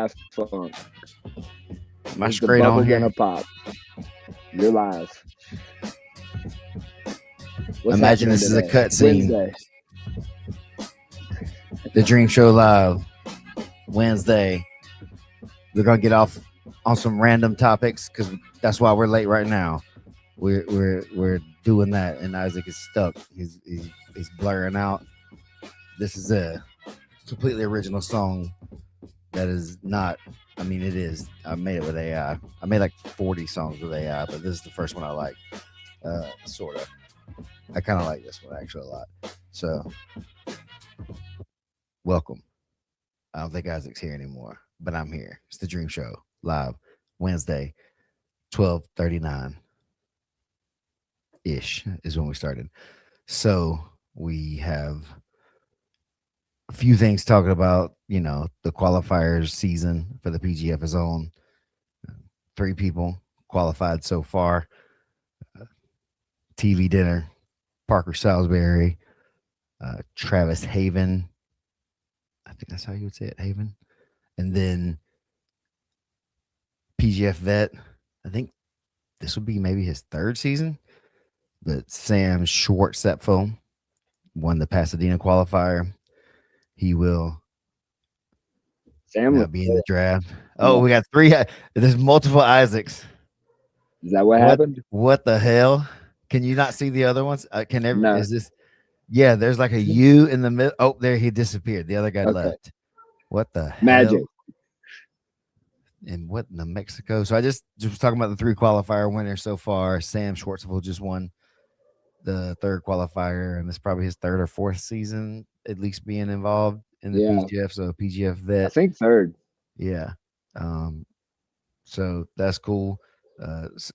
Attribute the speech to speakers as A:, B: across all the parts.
A: Daft Punk.
B: My
A: Is the
B: straight on
A: bubble
B: here.
A: gonna pop? You're live. What's
B: Imagine
A: happening
B: this is a
A: today?
B: cutscene.
A: Wednesday.
B: The Dream Show Live, Wednesday. We're gonna get off on some random topics because that's why we're late right now. We're doing that, and Isaac is stuck. He's blurring out. This is a completely original song that is not. I mean, it is. I made it with AI. I made like 40 songs with AI, but this is the first one I like. Sort of. I kind of like this one actually a lot. So, welcome. I don't think Isaac's here anymore, but I'm here. It's the Dream Show live Wednesday, 12:39 ish is when we started. So we have a few things talking about, the qualifiers season for the PGF is on. 3 people qualified so far. TV dinner, Parker Salisbury, Travis Haven. I think that's how you would say it, Haven. And then PGF vet. I think this would be maybe his 3rd season. But Sam Schwartzepfel won the Pasadena qualifier. He will
A: Sam,
B: be in the draft. Oh, we got 3. There's multiple Isaacs.
A: is that what happened?
B: What the hell? Can you not see the other ones?
A: No.
B: Is this? Yeah, there's like a U in the middle. Oh, there he disappeared. The other guy left. What the
A: Magic.
B: hell? And what in the Mexico? So I just was talking about the 3 qualifier winners so far. Sam Schwartzville just won the 3rd qualifier, and it's probably his 3rd or 4th season at least being involved in the PGF. So PGF vet.
A: I think 3rd.
B: Yeah. So that's cool.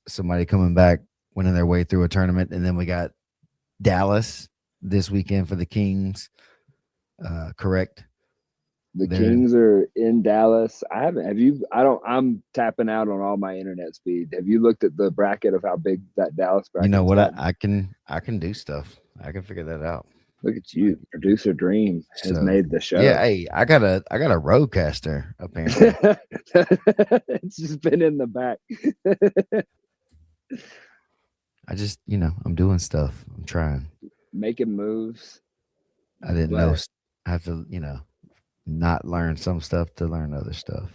B: Somebody coming back, winning their way through a tournament, and then we got Dallas this weekend for the Kings. Correct.
A: The Kings are in Dallas. I haven't. Have you? I'm tapping out on all my internet speed. Have you looked at the bracket of how big that Dallas bracket is?
B: You know what? I can do stuff. I can figure that out.
A: Look at you. Producer Dream has made the show.
B: Yeah, hey, I got a roadcaster apparently.
A: It's just been in the back.
B: I just, I'm doing stuff. I'm trying.
A: Making moves.
B: I didn't know. I have to, not learn some stuff to learn other stuff.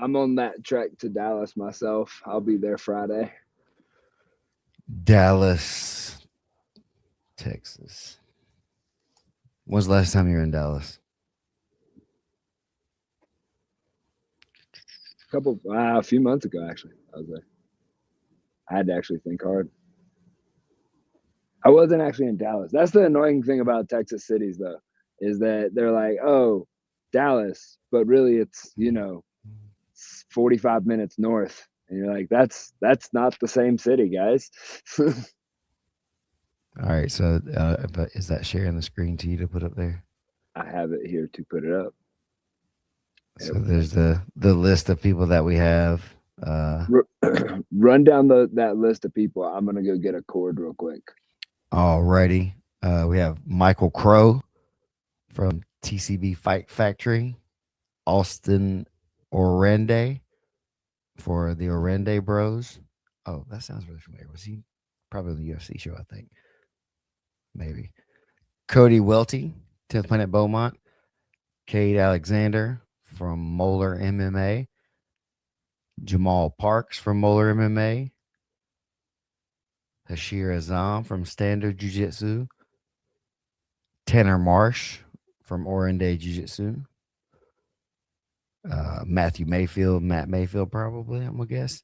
A: I'm on that trek to Dallas myself. I'll be there Friday.
B: Dallas, Texas. When's the last time you were in Dallas?
A: A few months ago, actually. I was there. I had to actually think hard. I wasn't actually in Dallas. That's the annoying thing about Texas cities, though, is that they're like, oh, Dallas, but really it's 45 minutes north, and you're like, that's not the same city, guys.
B: All right, so but is that sharing the screen to you to put up there?
A: I have it here to put it up.
B: So there's the list of people that we have.
A: Run down that list of people. I'm gonna go get a cord real quick.
B: Alrighty. We have Michael Crow from TCB Fight Factory, Austin Orende for the Orende Bros. Oh, that sounds really familiar. Was he probably on the UFC show? I think maybe. Cody Welty, 10th Planet Beaumont, Cade Alexander from Moeller MMA, Jamal Parks from Moeller MMA, Hashir Azam from Standard Jiu-Jitsu, Tanner Marsh from Orende Jiu-Jitsu, Matt Mayfield probably, I'm going to guess,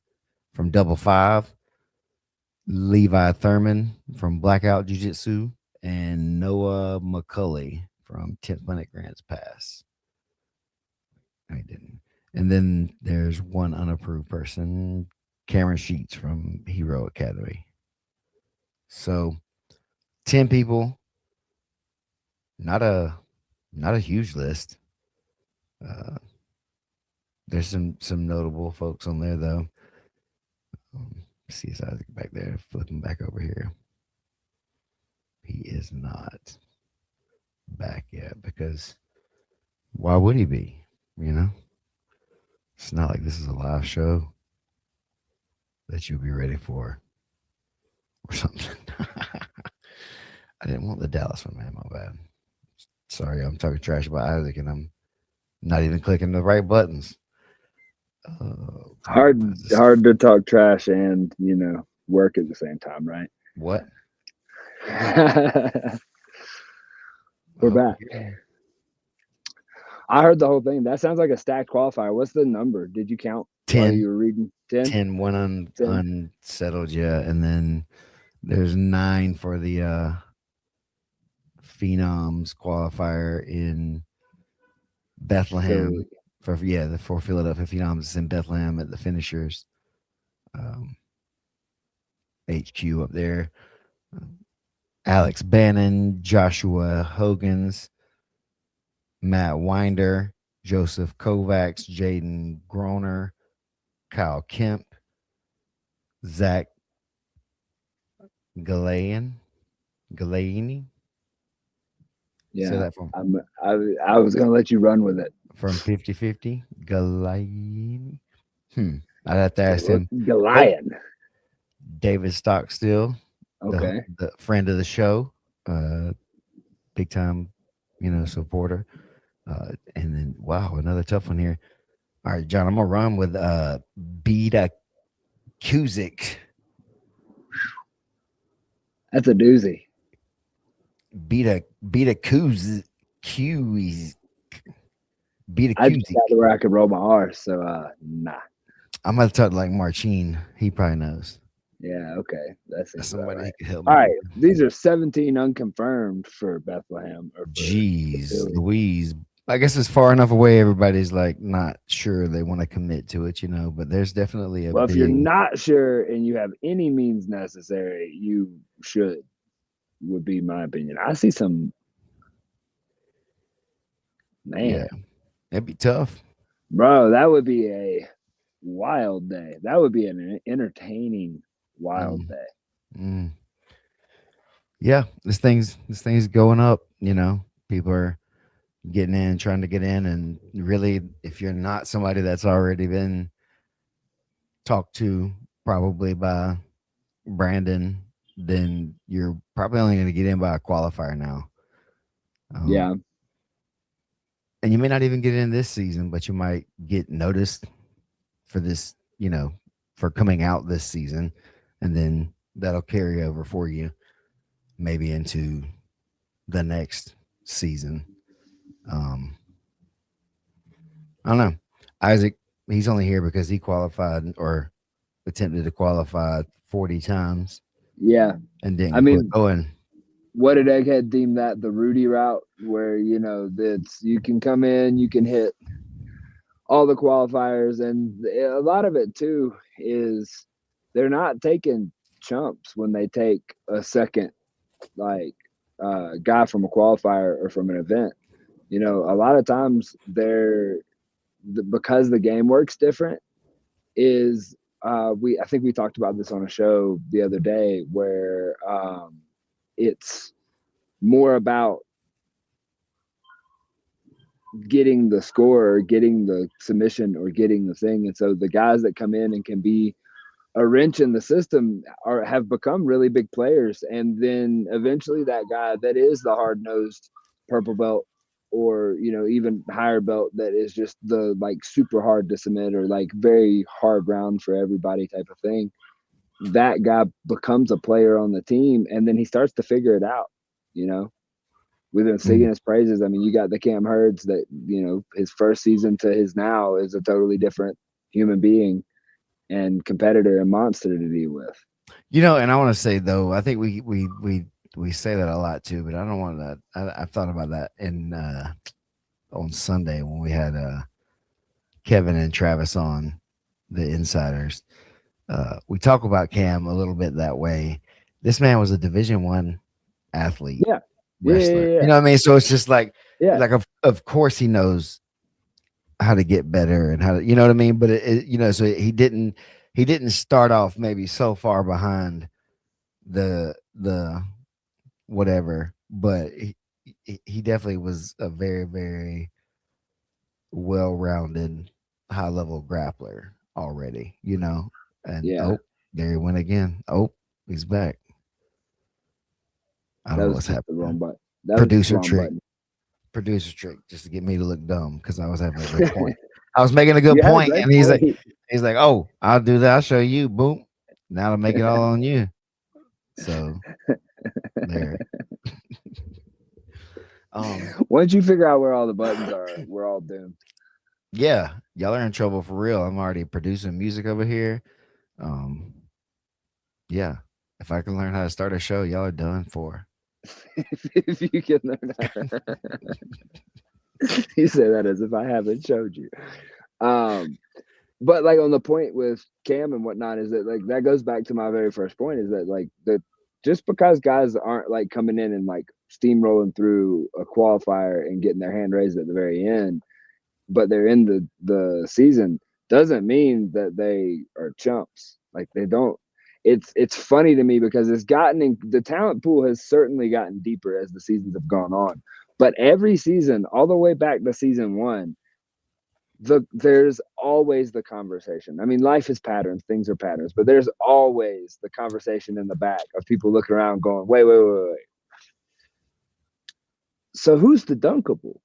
B: from Double Five, Levi Thurman from Blackout Jiu-Jitsu, and Noah McCulley from 10th Planet Grants Pass. I didn't. And then there's one unapproved person, Cameron Sheets from Hero Academy. So 10 people, not a huge list. There's some notable folks on there though. See his Isaac back there, flipping back over here. He is not back yet because why would he be? It's not like this is a live show that you'll be ready for or something. I didn't want the Dallas one, man. My bad. Sorry, I'm talking trash about Isaac and I'm not even clicking the right buttons. Talk about this.
A: Hard to talk trash and work at the same time, right?
B: What?
A: We're
B: Oh,
A: back.
B: yeah.
A: I heard the whole thing. That sounds like a stacked qualifier. What's the number? Did you count while
B: 10.
A: you were reading? 10?
B: 10 one
A: 10?
B: unsettled, yeah. And then there's 9 for the Phenoms qualifier in Bethlehem.
A: Philly.
B: For Philadelphia Phenoms is in Bethlehem at the finishers. HQ up there. Alex Bannon, Joshua Hogan's, Matt Winder, Joseph Kovacs, Jaden Groner, Kyle Kemp, Zach Galaini.
A: Yeah.
B: Say that from
A: I was going to let you run with it.
B: from 50-50. Galaini. I'd have to ask him.
A: Goliath.
B: David Stockstill,
A: Okay.
B: the friend of the show, big time, supporter. And then wow, another tough one here. All right, John, I'm gonna run with Beta Kuzik.
A: That's a doozy.
B: Beta Kuzik. Beta
A: I just
B: Kuzik.
A: got to where I could roll my R, so nah.
B: I'm gonna talk like Marcin. He probably knows.
A: Yeah, okay. That's
B: Somebody
A: right.
B: who could help me.
A: All right. These are 17 unconfirmed for Bethlehem. Or for
B: Jeez,
A: Philly.
B: Louise. I guess it's far enough away. Everybody's like not sure they want to commit to it, but there's definitely a
A: Well,
B: big...
A: if you're not sure and you have any means necessary, you should, would be my opinion. I see some, man.
B: Yeah, it'd be tough.
A: Bro, that would be a wild day. That would be an entertaining wild day.
B: Yeah, this thing's going up. People are getting in, trying to get in, and really, if you're not somebody that's already been talked to, probably by Brandon, then you're probably only going to get in by a qualifier now.
A: Yeah,
B: and you may not even get in this season, but you might get noticed for this, for coming out this season, and then that'll carry over for you maybe into the next season. I don't know. Isaac, he's only here because he qualified or attempted to qualify 40 times.
A: Yeah.
B: And didn't quit going.
A: What did Egghead deem that? The Rudy route, where that's you can come in, you can hit all the qualifiers, and a lot of it too is they're not taking chumps when they take a second guy from a qualifier or from an event. A lot of times because the game works different is I think we talked about this on a show the other day where it's more about getting the score or getting the submission or getting the thing. And so the guys that come in and can be a wrench in the system have become really big players. And then eventually that guy that is the hard-nosed purple belt or, even higher belt that is just the super hard to submit or very hard round for everybody type of thing. That guy becomes a player on the team and then he starts to figure it out, We've been singing his praises. I mean, you got the Cam Herds that, his first season to his now is a totally different human being and competitor and monster to deal with.
B: And I want to say though, I think we say that a lot too, but I don't want that. I've thought about that on Sunday when we had Kevin and Travis on the Insiders. We talk about Cam a little bit that way. This man was a Division I athlete.
A: Yeah.
B: Wrestler.
A: Yeah.
B: You know what I mean? So it's just
A: yeah.
B: Of course he knows how to get better and how to, you know what I mean? But so he didn't start off maybe so far behind the whatever, but he definitely was a very, very well-rounded high level grappler already, you know. And
A: Yeah,
B: oh, there he went again. Oh, he's back. I don't
A: that
B: know
A: was
B: what's
A: just the wrong
B: happening.
A: button. That was just the
B: Producer
A: wrong
B: trick,
A: button.
B: producer trick, just to get me to look dumb because I was having a good point. I was making a good
A: You had a
B: point,
A: great
B: and
A: point.
B: he's like, oh, I'll do that. I'll show you. Boom. Now to make it all on you. So there.
A: Once you figure out where all the buttons are, we're all doomed.
B: Yeah, y'all are in trouble for real. I'm already producing music over here. Um, yeah, if I can learn how to start a show, y'all are done for.
A: If you can learn how. You say that as if I haven't showed you. Um, but like on the point with Cam and whatnot is that like that goes back to my very first point is that like the just because guys aren't like coming in and like steamrolling through a qualifier and getting their hand raised at the very end, but they're in the season doesn't mean that they are chumps. Like they don't. It's funny to me because it's gotten the talent pool has certainly gotten deeper as the seasons have gone on. But every season, all the way back to season one, there's always the conversation. I mean, life is patterns, things are patterns, but there's always the conversation in the back of people looking around going, wait. So who's the dunkable?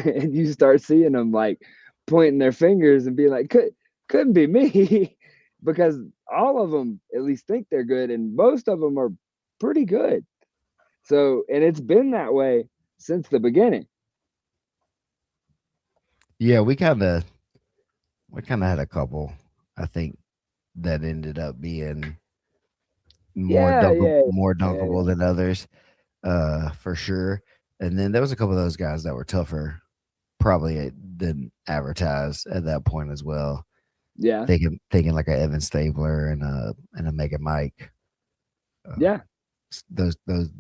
A: And you start seeing them like pointing their fingers and being like, couldn't be me. Because all of them at least think they're good, and most of them are pretty good. So, and it's been that way since the beginning.
B: Yeah, we kind of had a couple. I think that ended up being
A: Yeah, yeah,
B: more
A: yeah,
B: dunkable than others, for sure. And then there was a couple of those guys that were tougher, probably than advertised at that point as well.
A: yeah,
B: Thinking like a Evan Stabler and a Mega Mike. Uh,
A: yeah.
B: those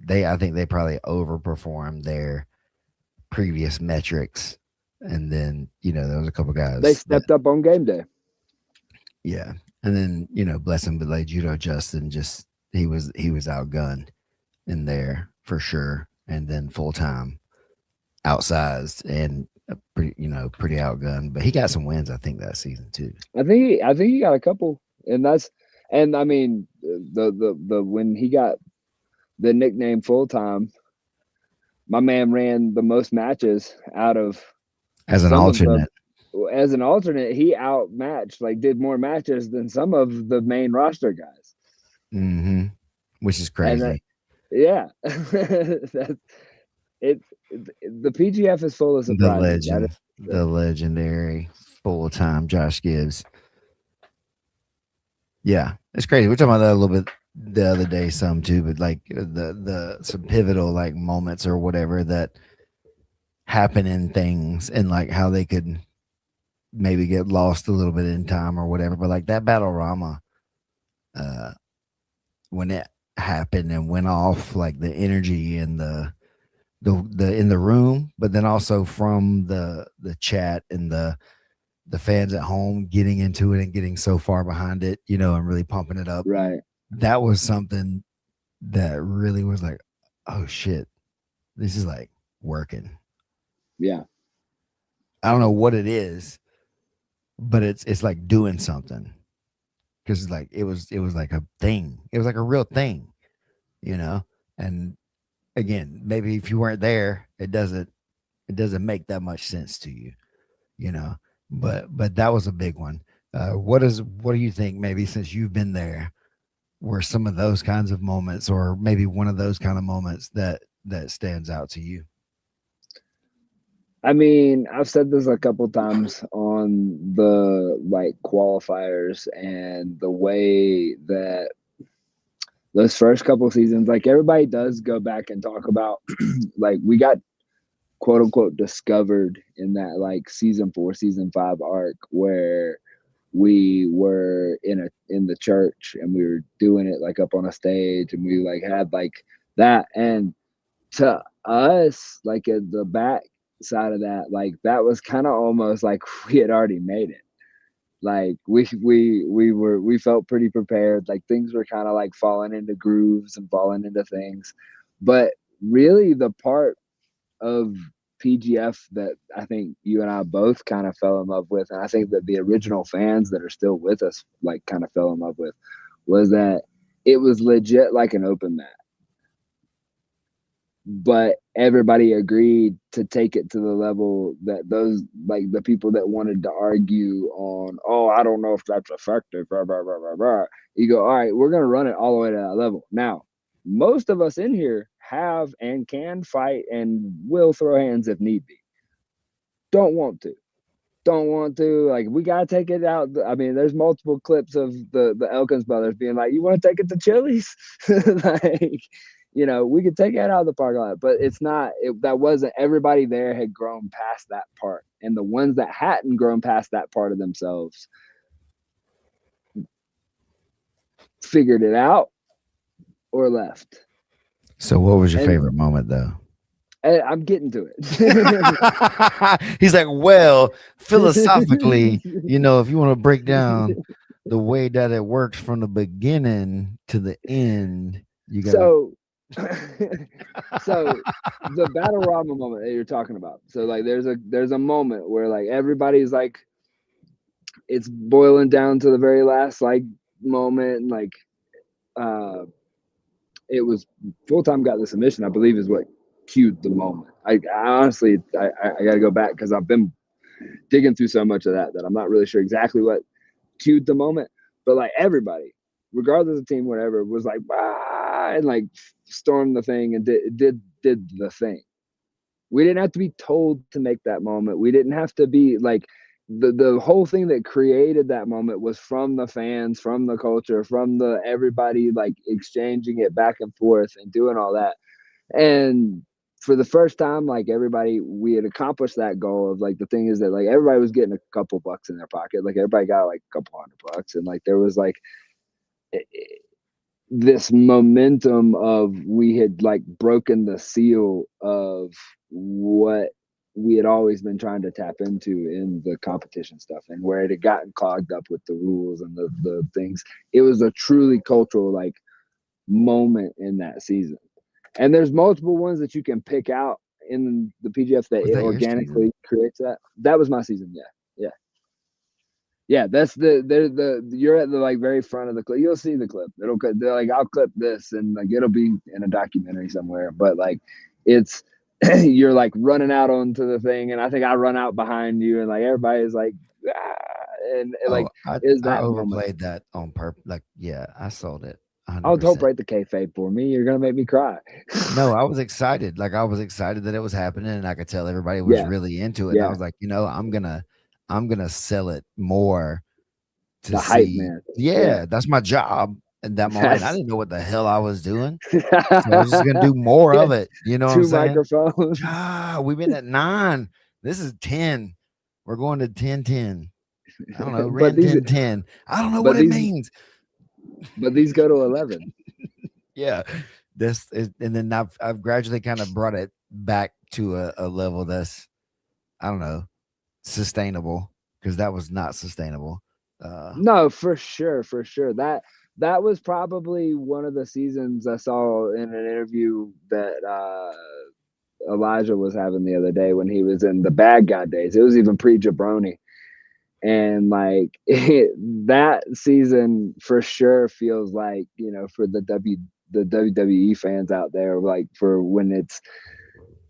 B: they I think they probably overperformed their previous metrics. And then there was a couple
A: They
B: guys that
A: stepped up on game day.
B: yeah, and then bless him, but like Judo Justin just he was outgunned in there for sure, and then full time outsized and pretty outgunned, but he got some wins I think that season too.
A: I think he got a couple, and I mean the when he got the nickname full time, my man ran the most matches out of
B: As an
A: some of the
B: alternate.
A: as an alternate. He outmatched like did more matches than some of the main roster guys,
B: Hmm. Which is
A: and that
B: crazy.
A: yeah, that's it. The PGF is full of
B: The
A: surprises. That is
B: legend,
A: true.
B: the legendary full time Josh Gibbs. Yeah, it's crazy. We're talking about that a little bit the other day, some too, but like the some pivotal like moments or whatever that happen in things and like how they could maybe get lost a little bit in time or whatever. But like that battle Rama, uh, when it happened and went off, like the energy and the in the room, but then also from the chat and the fans at home getting into it and getting so far behind it, and really pumping it up.
A: Right.
B: That was something that really was like, oh shit, this is like working.
A: Yeah.
B: I don't know what it is, but it's like doing something because like it was like a thing. It was like a real thing, you know. And again, maybe if you weren't there, it doesn't make that much sense to you, you know. But that was a big one. What do you think? Maybe since you've been there, were some of those kinds of moments, or maybe one of those kind of moments that stands out to you?
A: I mean, I've said this a couple times on the like qualifiers and the way that those first couple seasons, like everybody does go back and talk about like we got quote unquote discovered in that like season 4, season 5 arc where we were in the church and we were doing it like up on a stage and we like had like that. And to us, like at the back side of that, like that was kind of almost like we had already made it. Like we felt pretty prepared. Like things were kind of like falling into grooves and falling into things. But really the part of PGF that I think you and I both kind of fell in love with, and I think that the original fans that are still with us like kind of fell in love with, was that it was legit like an open mat, but everybody agreed to take it to the level that those, like the people that wanted to argue on, oh, I don't know if that's effective, blah, blah, blah, blah, blah. You go, all right, we're going to run it all the way to that level. Now, most of us in here have and can fight and will throw hands if need be. Don't want to. Don't want to. Like, we got to take it out. I mean, there's multiple clips of the Elkins brothers being like, you want to take it to Chili's? Like, we could take it out of the parking lot, but it's not, that wasn't, everybody there had grown past that part. And the ones that hadn't grown past that part of themselves figured it out or left.
B: So what was your favorite moment though?
A: I'm getting to it.
B: He's like, well, philosophically, if you want to break down the way that it works from the beginning to the end, you got
A: so the battle Rama moment that you're talking about. So like there's a moment where like everybody's like, it's boiling down to the very last like moment, and like it was Full Time got the submission, I believe, is what cued the moment. I honestly I gotta go back because I've been digging through so much of that I'm not really sure exactly what cued the moment, but like everybody, regardless of team, whatever, was like, ah, and like stormed the thing and did the thing. We didn't have to be told to make that moment. We didn't have to be like, the whole thing that created that moment was from the fans, from the culture, from the everybody like exchanging it back and forth and doing all that. And for the first time, like everybody, we had accomplished that goal of like, the thing is that like everybody was getting a couple bucks in their pocket. Like everybody got like a couple $100, and like there was like this momentum of, we had like broken the seal of what we had always been trying to tap into in the competition stuff, and where it had gotten clogged up with the rules and the things. It was a truly cultural like moment in that season. And there's multiple ones that you can pick out in the PGF that it organically creates that. That was my season. Yeah. That's you're at the like very front of the clip. You'll see the clip. They're like, I'll clip this and like it'll be in a documentary somewhere. But like it's you're like running out onto the thing, and I think I run out behind you, and like everybody's like, ah, and like
B: I overplayed that on purpose. Like, yeah, I sold it. 100%.
A: Oh, don't break the kayfabe for me. You're gonna make me cry.
B: No, I was excited. Like I was excited that it was happening, and I could tell everybody was really into it. And I was like, I'm gonna sell it more to
A: the
B: see.
A: Hype man.
B: Yeah, that's my job. At that moment, I didn't know what the hell I was doing. So I was just gonna do more of it. You know what I'm saying?
A: 2 microphones.
B: We've been at 9. This is 10. We're going to 10-10. I don't know. Ran 10-10. I don't know what it means.
A: But these go to 11.
B: Yeah. And then I've gradually kind of brought it back to a level that's, I don't know, sustainable, because that was not sustainable.
A: No, for sure. That was probably one of the seasons I saw in an interview that Elijah was having the other day when he was in the Bad Guy days. It was even pre-Jabroni. And like that season for sure feels like, for the WWE fans out there, like for when it's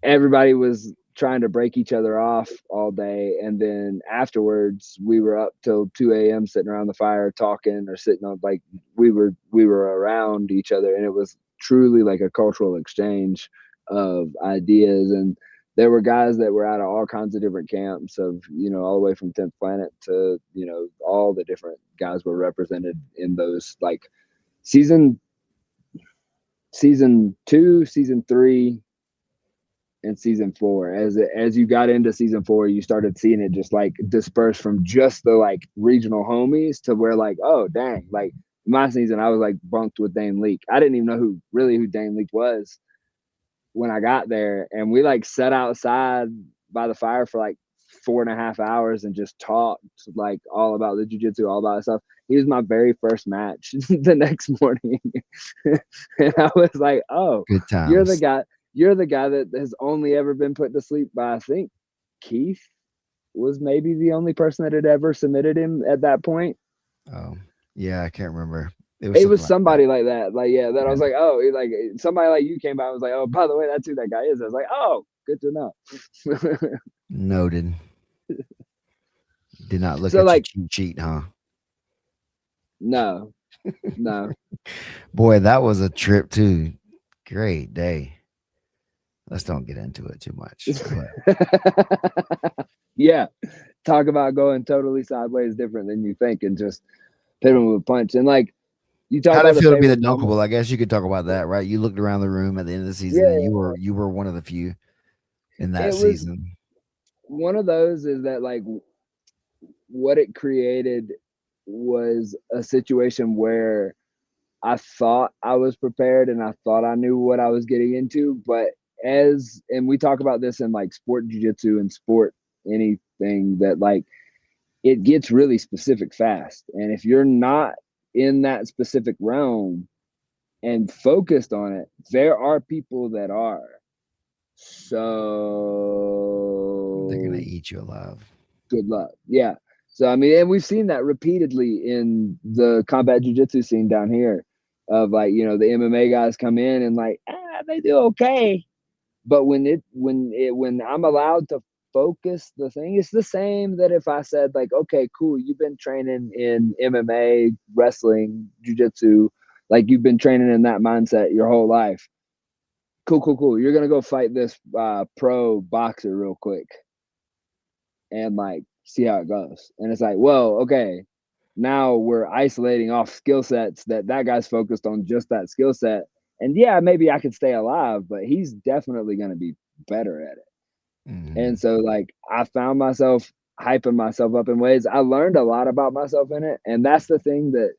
A: everybody was trying to break each other off all day, and then afterwards we were up till 2 a.m. sitting around the fire talking, or sitting on, like we were around each other, and it was truly like a cultural exchange of ideas. And there were guys that were out of all kinds of different camps of, all the way from 10th Planet to, all the different guys were represented in those, like season 2, season 3, and season 4. As you got into season 4, you started seeing it just like disperse from just the like regional homies to where like, oh dang, like my season I was like bunked with Dane Leak. I didn't even know who Dane Leak was when I got there, and we like sat outside by the fire for like 4.5 hours and just talked like all about the jiu-jitsu, all about stuff. He was my very first match the next morning. And I was like, oh,
B: good times.
A: You're the guy you're the guy that has only ever been put to sleep by, I think, Keith was maybe the only person that had ever submitted him at that point.
B: Oh, yeah, I can't remember. It was
A: It
B: something
A: was
B: like that.
A: somebody like that. Like, yeah, that I
B: Yeah.
A: was like, oh, like somebody like you came by and was like, oh, by the way, that's who that guy is. I was like, oh, good to know.
B: Noted. Did not look
A: So
B: at your
A: like,
B: cheat sheet, huh?
A: no, no.
B: Boy, that was a trip too. Great day. Let's don't get into it too much. But
A: Yeah, talk about going totally sideways different than you think and just hit him with a punch. And like you talk
B: how did
A: about
B: it
A: the
B: feel to be
A: favorite
B: the
A: moment.
B: dunkable? I guess you could talk about that, right? You looked around the room at the end of the season, and
A: Yeah,
B: you were one of the few in that
A: it was
B: season.
A: one of those is that like what it created was a situation where I thought I was prepared and I thought I knew what I was getting into, but and we talk about this in like sport jiu-jitsu and sport anything that like it gets really specific fast. And if you're not in that specific realm and focused on it, there are people that are.
B: They're gonna
A: So
B: eat you alive.
A: good luck. Yeah. So I mean, and we've seen that repeatedly in the combat jiu-jitsu scene down here of like, the MMA guys come in and like, they do okay. But when I'm allowed to focus the thing, it's the same that if I said like, okay, cool, you've been training in MMA, wrestling, jiu-jitsu, like you've been training in that mindset your whole life. Cool, cool, cool. You're gonna go fight this pro boxer real quick and like see how it goes. And it's like, well, okay, now we're isolating off skill sets that guy's focused on just that skill set. And yeah, maybe I could stay alive, but he's definitely going to be better at it. And
B: Mhm.
A: so like I found myself hyping myself up in ways. I learned a lot about myself in it. And that's the thing that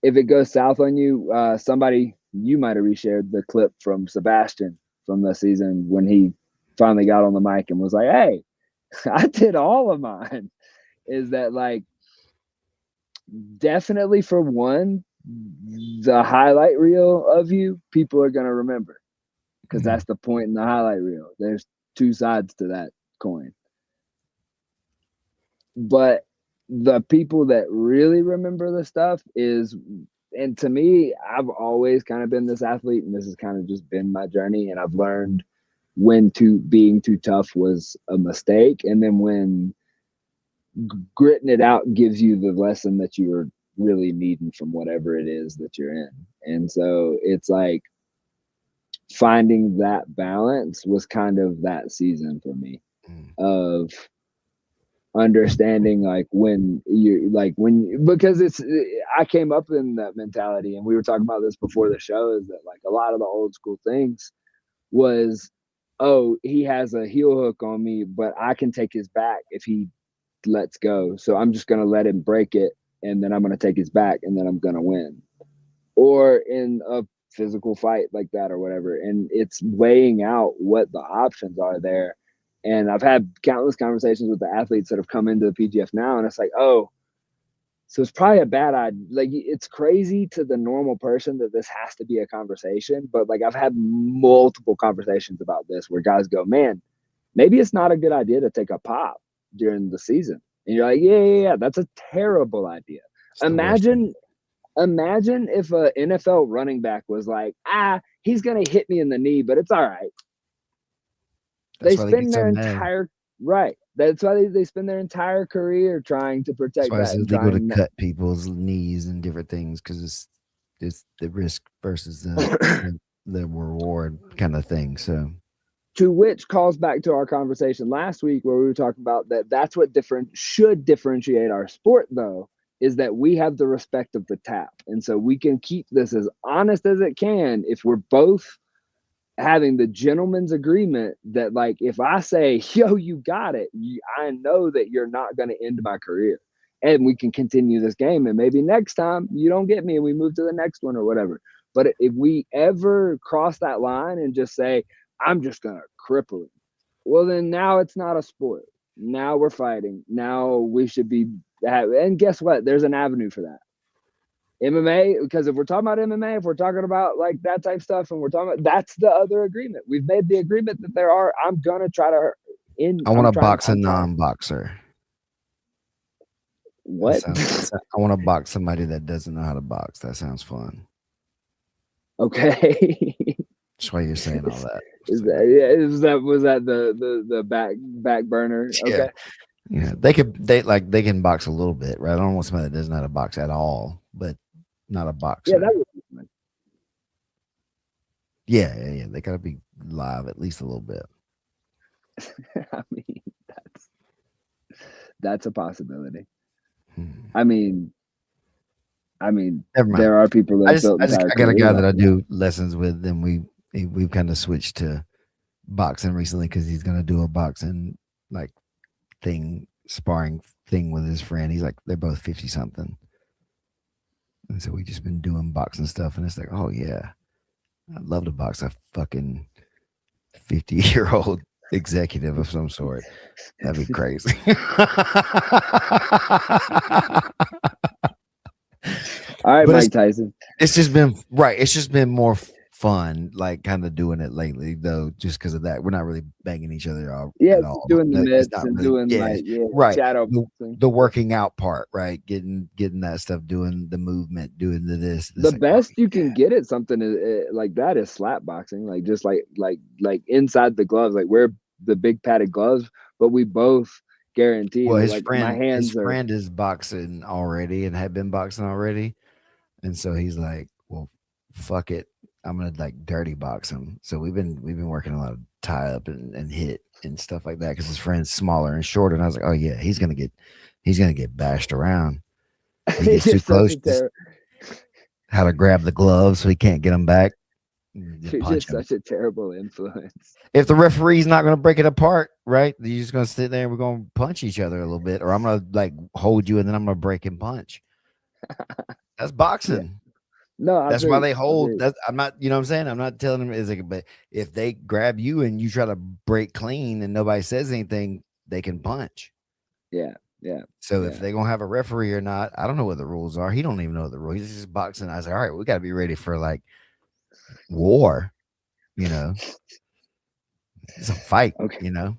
A: if it goes south on you, somebody you might have reshared the clip from Sebastian from the season when he finally got on the mic and was like, hey, I did all of mine. Is that like definitely for one, the highlight reel of you, people are gonna remember because
B: Mhm.
A: that's the point in the highlight reel. There's two sides to that coin. But the people that really remember the stuff is and to me, I've always kind of been this athlete, and this has kind of just been my journey. And I've learned when being too tough was a mistake, and then when gritting it out gives you the lesson that you were really needing from whatever it is that you're in. And so it's like finding that balance was kind of that season for me
B: Mhm.
A: of understanding like because it's I came up in that mentality and we were talking about this before the show is that like a lot of the old school things was oh he has a heel hook on me but I can take his back if he lets go. So I'm just going to let him break it and then I'm going to take his back and then I'm going to win. Or in a physical fight like that or whatever. And it's weighing out what the options are there. And I've had countless conversations with the athletes that have come into the PGF now. And it's like, oh, so it's probably a bad idea. Like it's crazy to the normal person that this has to be a conversation. But like I've had multiple conversations about this where guys go, man, maybe it's not a good idea to take a pop during the season. And you're like, yeah, that's a terrible idea.
B: It's the worst thing.
A: Imagine, imagine if a NFL running back was like, he's gonna hit me in the knee, but it's all right. They
B: That's why they get
A: spend
B: so
A: their
B: mad.
A: entire right. That's why they spend their entire career trying to
B: That's
A: protect
B: why
A: that
B: it's
A: and
B: illegal to
A: trying
B: cut people's knees and different things because it's the risk versus the reward kind of thing. So
A: to which calls back to our conversation last week where we were talking about that's what should differentiate our sport though is that we have the respect of the tap and so we can keep this as honest as it can if we're both having the gentleman's agreement that like if I say yo you got it I know that you're not going to end my career and we can continue this game and maybe next time you don't get me and we move to the next one or whatever. But if we ever cross that line and just say I'm just going to cripple him, well then now it's not a sport. Now we're fighting. Now we should be and guess what, there's an avenue for that. MMA, because if we're talking about MMA, if we're talking about like that type stuff, and we're talking about, that's the other agreement. We've made the agreement that I'm gonna try to
B: I want to box a non-boxer.
A: What?
B: I want to box somebody that doesn't know how to box. That sounds fun.
A: Okay.
B: That's why you're saying all that.
A: Was that the back burner? Okay.
B: Yeah, they can box a little bit, right? I don't want somebody that doesn't know how to box at all, but not a boxer.
A: Yeah, that would be fun.
B: Yeah. They gotta be live at least a little bit.
A: I mean, that's a possibility.
B: Hmm.
A: I mean,
B: Never mind.
A: there are people that
B: I got a guy that I do lessons with, and we've kind of switched to boxing recently because he's gonna do a boxing like sparring thing with his friend. He's like, they're both 50 something, and so we just been doing boxing stuff, and it's like, oh yeah, I'd love to box a fucking 50-year-old executive of some sort. That'd be crazy.
A: All right, but Mike Tyson.
B: It's just been more fun, like kind of doing it lately, though, just because of that. We're not really banging each other at all.
A: Doing the mitts and really, doing
B: right.
A: shadow
B: the working out part, right? Getting that stuff, doing the movement, doing this.
A: The best you can get at something like that is slap boxing, like just like inside the gloves, like wear the big padded gloves, but we both guarantee.
B: Well, his
A: like,
B: friend,
A: my hands
B: friend is boxing already and had been boxing already, and so he's like, well, fuck it, I'm gonna like dirty box him. So we've been working a lot of tie up and hit and stuff like that because his friend's smaller and shorter. And I was like, oh yeah, he's gonna get bashed around. He gets too close. How to grab the gloves so he can't get them back.
A: You're just such a terrible influence.
B: If the referee's not going to break it apart, right? You're just going to sit there and we're going to punch each other a little bit, or I'm going to like hold you and then I'm going to break and punch. That's boxing.
A: Yeah. No,
B: that's why they hold. I'm not, you know what I'm saying? I'm not telling them it's like, but if they grab you and you try to break clean and nobody says anything, they can punch.
A: Yeah.
B: So if they're gonna have a referee or not, I don't know what the rules are. He don't even know the rules. He's just boxing. I was like, all right, we got to be ready for like war. You know, it's a fight.
A: Okay.
B: You know.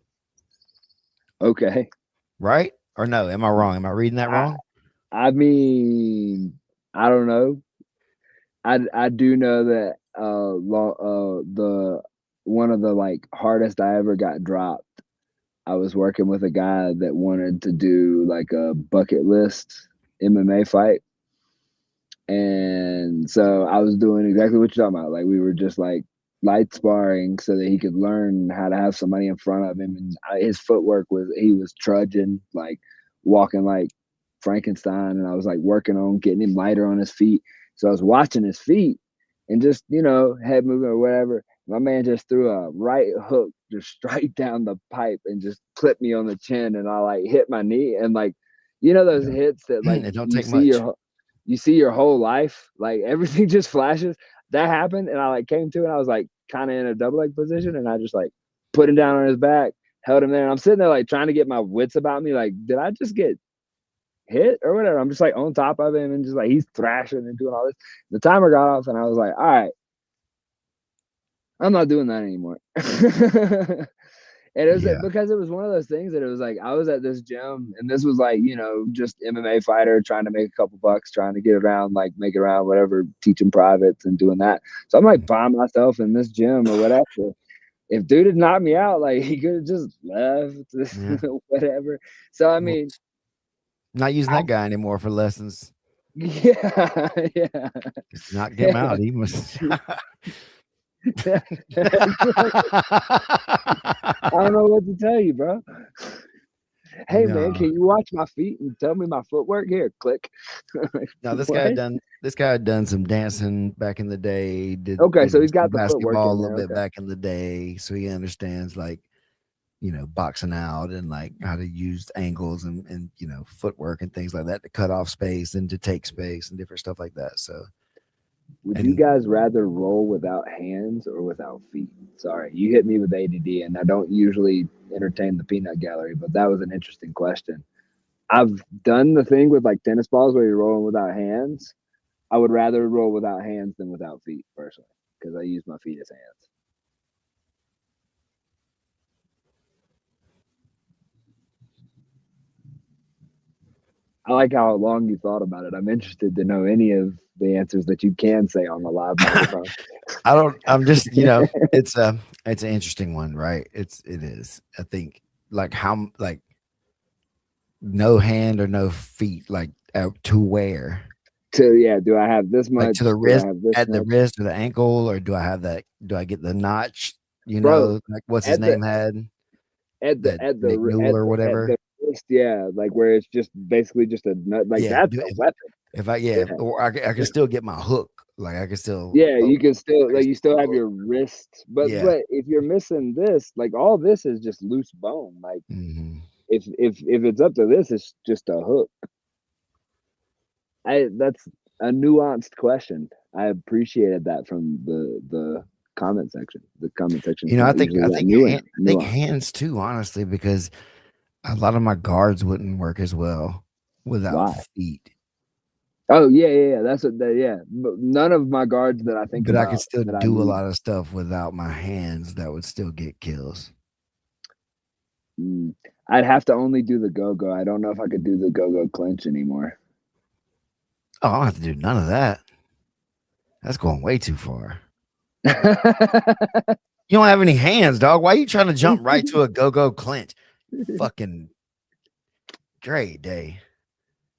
A: Okay.
B: Right or no? Am I wrong? Am I reading that wrong?
A: I mean, I don't know. I do know that the one of the like hardest I ever got dropped, I was working with a guy that wanted to do like a bucket list MMA fight. And so I was doing exactly what you're talking about. Like we were just like light sparring so that he could learn how to have somebody in front of him. And his footwork he was trudging, like walking like Frankenstein. And I was like working on getting him lighter on his feet. So I was watching his feet and just, head movement or whatever. My man just threw a right hook just straight down the pipe and just clipped me on the chin. And I like hit my knee and like, those hits that like
B: it don't take much.
A: You see your whole life, like everything just flashes. That happened. And I like came to and I was like kind of in a double leg position. And I just like put him down on his back, held him there. And I'm sitting there like trying to get my wits about me. Like, did I just get hit or whatever? I'm just like on top of him and just like he's thrashing and doing all this. The timer got off and I was like, all right, I'm not doing that anymore. And it was because it was one of those things that it was like I was at this gym and this was like, just MMA fighter trying to make a couple bucks, trying to get around, like make it around, whatever, teaching privates and doing that. So I'm like by myself in this gym or whatever. If dude had knocked me out, like he could have just left, whatever. So I mean,
B: not using that guy anymore for lessons.
A: Yeah.
B: Just knock him out. He must.
A: I don't know what to tell you, bro. Hey man, can you watch my feet and tell me my footwork? Here, click.
B: No, this guy had done some dancing back in the day.
A: So he's got the
B: basketball a little bit back in the day, so he understands like boxing out and like how to use angles and footwork and things like that to cut off space and to take space and different stuff like that. So
A: would you guys rather roll without hands or without feet? Sorry, you hit me with ADD, and I don't usually entertain the peanut gallery, but that was an interesting question. I've done the thing with like tennis balls where you're rolling without hands. I would rather roll without hands than without feet, personally, because I use my feet as hands. I like how long you thought about it. I'm interested to know any of the answers that you can say on the live microphone.
B: I don't. I'm just it's an interesting one, right? It is. I think like how like no hand or no feet, like to where
A: Do I have this
B: like
A: much?
B: to the
A: Do I
B: wrist,
A: have this
B: at the
A: much?
B: wrist or the ankle, or do I have that? Do I get the notch?
A: Bro,
B: Like what's his
A: at the
B: name had
A: at the
B: that
A: at
B: Nick
A: the
B: Newell or
A: at
B: whatever.
A: the wrist, yeah, like where it's just basically just a nut, like
B: Yeah,
A: that's a weapon.
B: if I
A: Yeah,
B: or I can still get my hook. Like I can still
A: yeah,
B: oh,
A: you can still
B: I can
A: you
B: still
A: still have
B: hook.
A: your wrist, but
B: Yeah.
A: if you're missing this, like all this is just loose bone. Like
B: Hmm.
A: if it's up to this, it's just a hook. I That's a nuanced question. I appreciated that from the comment section. The comment section's
B: I
A: not
B: think
A: usually that nuanced.
B: hands too, honestly, because a lot of my guards wouldn't work as well without
A: Why?
B: feet.
A: Oh yeah. That's what. Yeah, but none of my guards that I think
B: But I could
A: about
B: still
A: that I
B: do a
A: need.
B: lot of stuff without my hands that would still get kills.
A: Mm, I'd have to only do the go go. I don't know if I could do the go go clinch anymore.
B: Oh, I don't have to do none of that. That's going way too far. You don't have any hands, dog. Why are you trying to jump right to a go-go clinch? Fucking great day.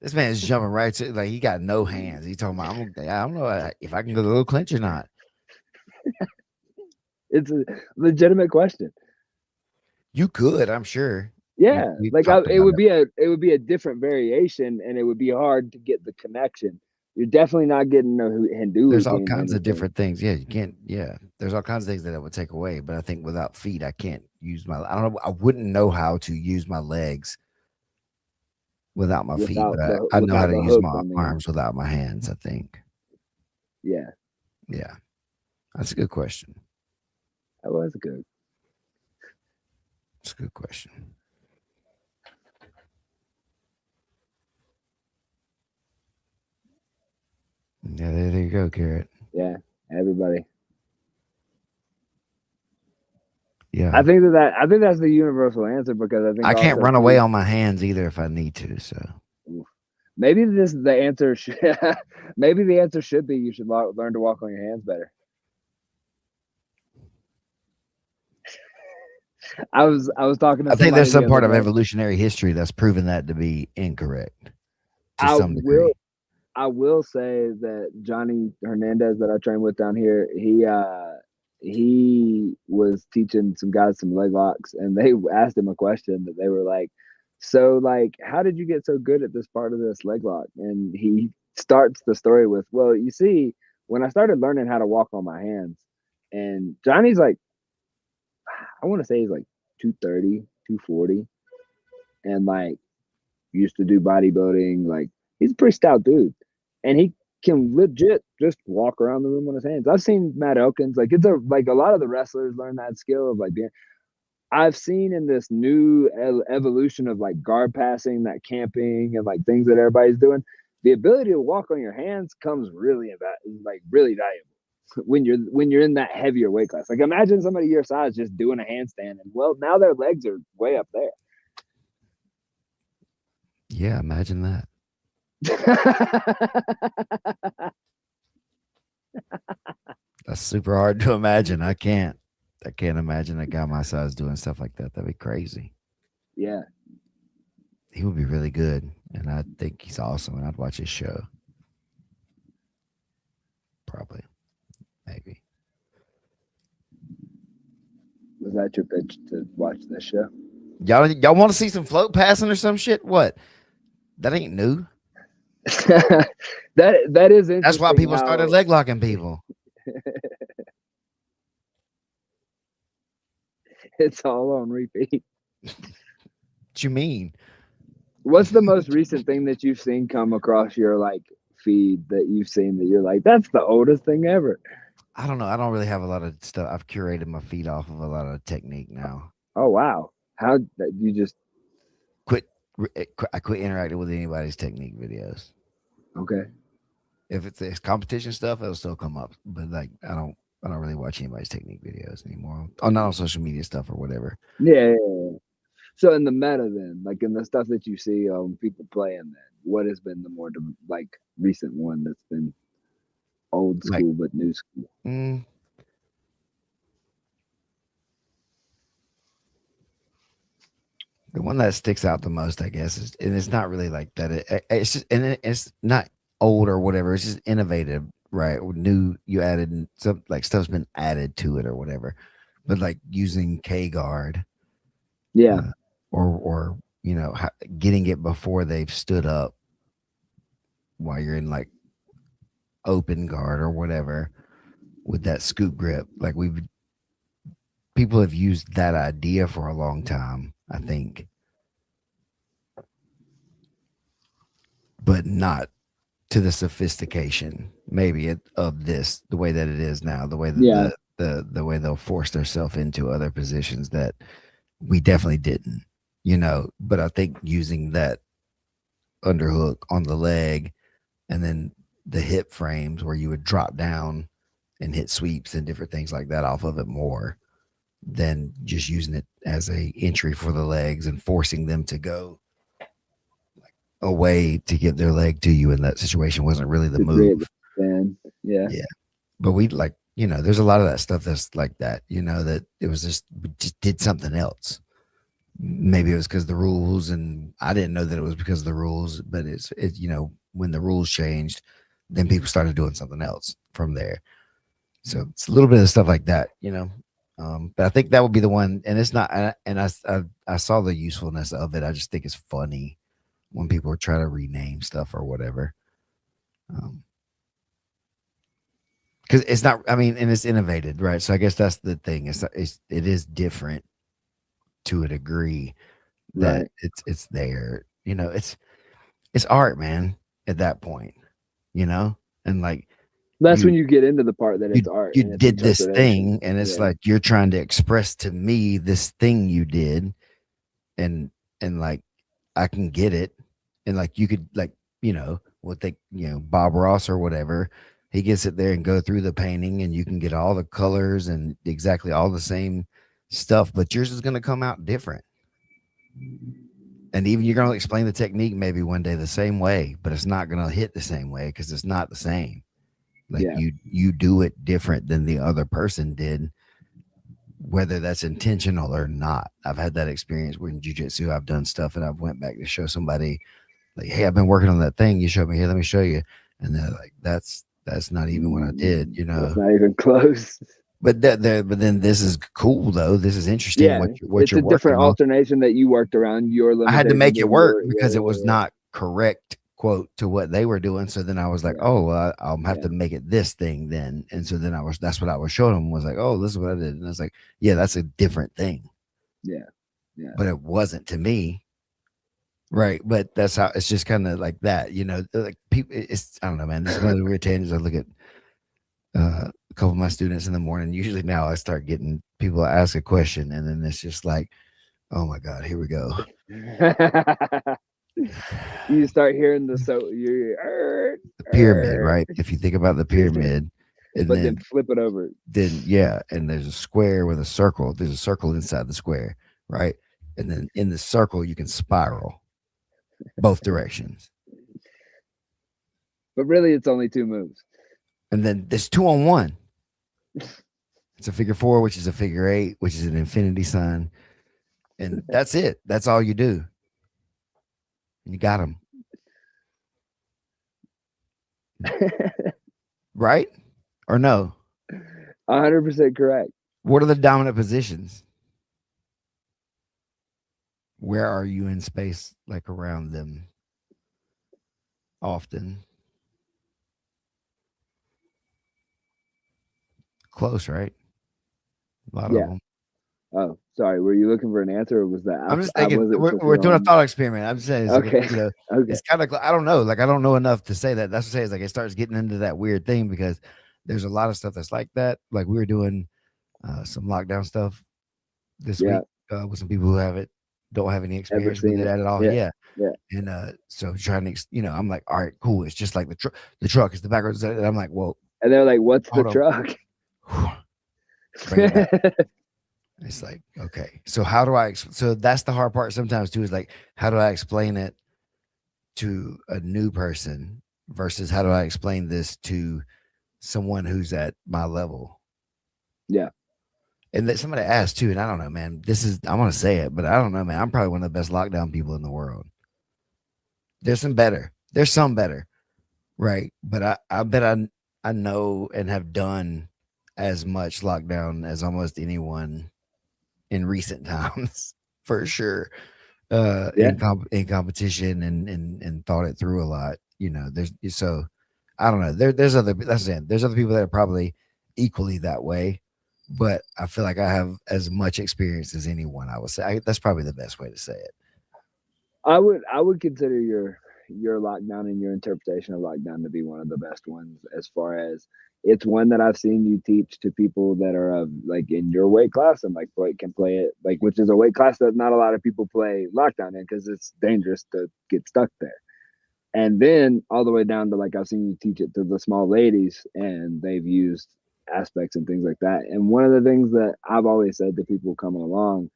B: This man is jumping right to like he got no hands. He's talking about I don't know if I can go clinch or not.
A: It's a legitimate question.
B: You could, I'm sure.
A: Yeah,
B: We
A: like
B: talked about it.
A: it would be a different variation, and it would be hard to get the connection. You're definitely not getting no
B: There's all
A: Hinduism
B: kinds of
A: anything.
B: different things. Yeah, you can't. Yeah, there's all kinds of things that it would take away. But I think without feet, I can't use my. I don't know. I wouldn't know how to use my legs without my feet, but I know how
A: Without
B: to
A: the
B: use
A: hook
B: my
A: on the end.
B: arms without my hands. I think.
A: Yeah,
B: Yeah, that's a good question.
A: that was good.
B: That's a good question. Yeah, there you go, Garrett.
A: Yeah, everybody.
B: Yeah,
A: I think that's the universal answer because I think
B: I can't
A: also
B: run away
A: too.
B: on my hands either if I need to. So
A: Oof, maybe the answer should maybe the answer should be you should learn to walk on your hands better. I was talking to
B: I think there's
A: somebody the
B: some
A: other
B: part of
A: day.
B: evolutionary history that's proven that to be incorrect to
A: I
B: some
A: will
B: degree.
A: I will say that Johnny Hernandez that I train with down here, he was teaching some guys some leg locks, and they asked him a question that they were like, "So, like, how did you get so good at this part of this leg lock?" And he starts the story with, "Well, you see, when I started learning how to walk on my hands, and Johnny's like, I want to say he's like 230, 240, and like used to do bodybuilding. Like he's a pretty stout dude, and he can legit just walk around the room on his hands. I've seen Matt Elkins. Like it's a lot of the wrestlers learn that skill of like being. I've seen in this new evolution of like guard passing, that camping, and like things that everybody's doing. The ability to walk on your hands comes really valuable when you're in that heavier weight class. Like imagine somebody your size just doing a handstand, and well, now their legs are way up there.
B: Yeah, imagine that. That's super hard to imagine. I can't. I can't imagine a guy my size doing stuff like that. That'd be crazy.
A: Yeah.
B: He would be really good, and I think he's awesome. And I'd watch his show. Probably, maybe.
A: Was that your pitch to watch this show?
B: Y'all want to see some float passing or some shit? What? That ain't new.
A: That is
B: That's why
A: interesting
B: people started
A: how
B: leg locking people.
A: it's all on repeat.
B: What you mean?
A: What's the most recent thing that you've seen come across your like feed that you've seen that you're like, that's the oldest thing ever?
B: I don't know. I don't really have a lot of stuff. I've curated my feed off of a lot of technique now.
A: Oh wow. How you just
B: Quit. I quit interacting with anybody's technique videos.
A: okay.
B: If it's competition stuff, it'll still come up. But like I don't really watch anybody's technique videos anymore. Oh, not on social media stuff or whatever.
A: Yeah. So in the meta, then, like in the stuff that you see people playing, then what has been the more like recent one that's been old
B: Like
A: school but new school?
B: mm, the one that sticks out the most, I guess, is and it's not really like that. It's just and it's not old or whatever. It's just innovative, right? New you added some like stuff's been added to it or whatever. But like using K guard,
A: Yeah,
B: uh, or getting it before they've stood up while you're in like open guard or whatever with that scoop grip. Like we've people have used that idea for a long time, I think, but not to the sophistication maybe of this the way that it is now, the way that
A: yeah,
B: the way they'll force themselves into other positions that we definitely didn't, but I think using that underhook on the leg and then the hip frames where you would drop down and hit sweeps and different things like that off of it more than just using it as a entry for the legs and forcing them to go a way to get their leg to you in that situation wasn't really the
A: to create the
B: move.
A: stand. Yeah,
B: Yeah. But we like, there's a lot of that stuff that's like that, that it was just, we just did something else. Maybe it was because the rules, and I didn't know that it was because of the rules, but when the rules changed, then people started doing something else from there. So it's a little bit of stuff like that. But I think that would be the one, and it's not, and I saw the usefulness of it. I just think it's funny when people are trying to rename stuff or whatever. Because it's not, I mean, and it's innovated, right? So I guess that's the thing. It is different to a degree that
A: right.
B: it's there. It's art, man. At that point, you know, and like
A: That's when
B: you
A: you get into the part that
B: you
A: it's art
B: you
A: and it's
B: did this
A: interpretation.
B: thing, and it's
A: Yeah,
B: like you're trying to express to me this thing you did, and like I can get it, and like you could like what they Bob Ross or whatever, he gets it there and go through the painting, and you can get all the colors and exactly all the same stuff, but yours is going to come out different, and even you're going to explain the technique maybe one day the same way, but it's not going to hit the same way because it's not the same. Like
A: yeah,
B: you do it different than the other person did, whether that's intentional or not. I've had that experience where in jujitsu I've done stuff and I've went back to show somebody like, hey, I've been working on that thing you showed me here. Let me show you. And they're like, that's not even what I did,
A: that's not even close.
B: But but then this is cool though. This is interesting
A: Yeah,
B: what
A: it's
B: you're
A: a different
B: working on.
A: alternation that you worked around your
B: I had to
A: limitations
B: make it
A: and
B: work
A: your
B: because it was not correct quote to what they were doing. So then I was like,
A: yeah,
B: oh, well, I'll have
A: yeah,
B: to make it this thing then. And so then that's what I was showing them was like, oh, this is what I did. And I was like, yeah, that's a different thing,
A: yeah, yeah,
B: but it wasn't to me. Right. But that's how it's just kind of like that, like people, it's, I don't know, man. This is one of the weird tangents. I look at a couple of my students in the morning. Usually now I start getting people ask a question and then it's just like, oh my God, here we go.
A: yeah. You start hearing the so you
B: The pyramid, right? If you think about the
A: yeah,
B: pyramid, and
A: but then flip it over.
B: then yeah, and there's a square with a circle. There's a circle inside the square, right? And then in the circle you can spiral both directions.
A: But really, it's only two moves.
B: And then there's 2-on-1. It's a figure four, which is a figure eight, which is an infinity sign. And that's it. That's all you do. And you got them. Right? Or no?
A: 100% correct.
B: What are the dominant positions? Where are you in space, like around them? Often close, right? A lot of
A: Yeah.
B: them.
A: Oh, sorry. Were you looking for an answer, or was that
B: I'm just
A: I
B: thinking
A: wasn't
B: we're doing a
A: fulfilling?
B: thought experiment. I'm just saying it's like
A: Okay. Okay.
B: it's kind of I don't know, like I don't know enough to say that. That's what I say is like it starts getting into that weird thing because there's a lot of stuff that's like that. Like we were doing some lockdown stuff this
A: Yeah.
B: week with some people who have it don't have any
A: Ever
B: experience with
A: seen
B: it
A: it?
B: at all.
A: Yeah,
B: Yeah.
A: yeah,
B: And so trying to, I'm like, all right, cool. It's just like the truck is the backwards. And I'm like, well,
A: and they're like, "What's the
B: hold on,
A: truck?"
B: bring it back. It's like, okay, so how do so that's the hard part sometimes too, is like, how do I explain it to a new person versus how do I explain this to someone who's at my level?
A: Yeah,
B: And that somebody asked too, and I don't know, man. I'm gonna say it, but I don't know, man. I'm probably one of the best lockdown people in the world. There's some better. There's some better, right? But I bet I know and have done as much lockdown as almost anyone in recent times, for sure.
A: yeah.
B: In competition and thought it through a lot. There's so I don't know. There's other that's it. There's other people that are probably equally that way, but I feel like I have as much experience as anyone. I would say that's probably the best way to say it.
A: I would consider your lockdown and your interpretation of lockdown to be one of the best ones, as far as it's one that I've seen you teach to people that are like in your weight class and like can play it, like, which is a weight class that not a lot of people play lockdown in because it's dangerous to get stuck there. And then all the way down to, like, I've seen you teach it to the small ladies and they've used aspects and things like that. And one of the things that I've always said to people coming along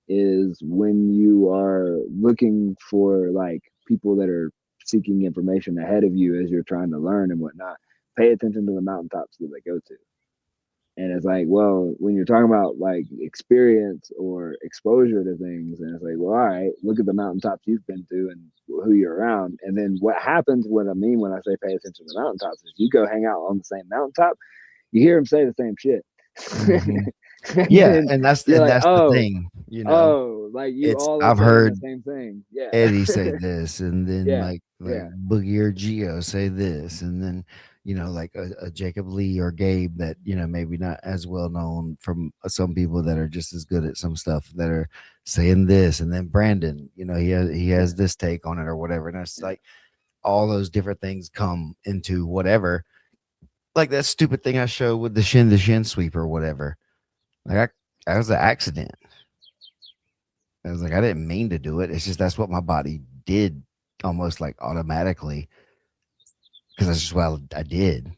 A: is, when you are looking for like people that are seeking information ahead of you as you're trying to learn and whatnot, pay attention to the mountaintops that they go to. And it's like, well, when you're talking about like experience or exposure to things, and it's like, well, all right, look at the mountaintops you've been to and who you're around. And then what happens, what I mean when I say pay attention to the mountaintops, is you go hang out on the same mountaintop, you hear them say the same shit.
B: Mhm.
A: And
B: Yeah,
A: then
B: and that's
A: you're
B: and
A: like,
B: that's the
A: oh,
B: thing.
A: like you
B: It's
A: all are
B: I've
A: saying the
B: heard
A: same thing. Yeah.
B: Eddie say this, and then
A: Yeah.
B: like
A: Yeah.
B: Boogie or Geo say this, and then like a Jacob Lee or Gabe that maybe not as well known from some people that are just as good at some stuff that are saying this, and then Brandon, he has this take on it or whatever, and it's like all those different things come into whatever, like that stupid thing I showed with the shin sweep or whatever. Like I was an accident. I was like, I didn't mean to do it. It's just that's what my body did, almost like automatically, because that's just what I did,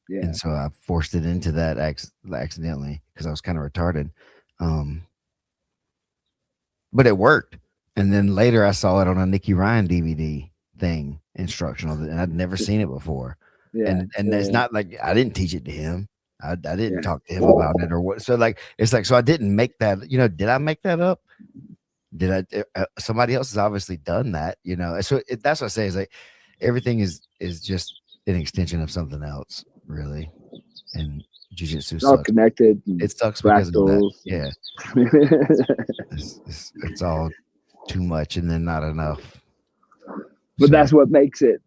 A: Yeah.
B: and so I forced it into that accidentally because I was kind of retarded. Um, but it worked. And then later I saw it on a Nicky Ryan DVD thing, instructional, and I'd never seen it before.
A: Yeah.
B: And it's
A: Yeah.
B: not like I didn't teach it to him. I didn't
A: Yeah.
B: talk to him about it or what. So like it's like, so I didn't make that. Did I make that up? Did somebody else has obviously done that, so that's what I say is like everything is just an extension of something else, really. And jiu-jitsu
A: It's all
B: sucks.
A: connected and
B: It sucks because of that.
A: fractals.
B: Yeah, it's all too much and then not enough.
A: But
B: So
A: that's what makes it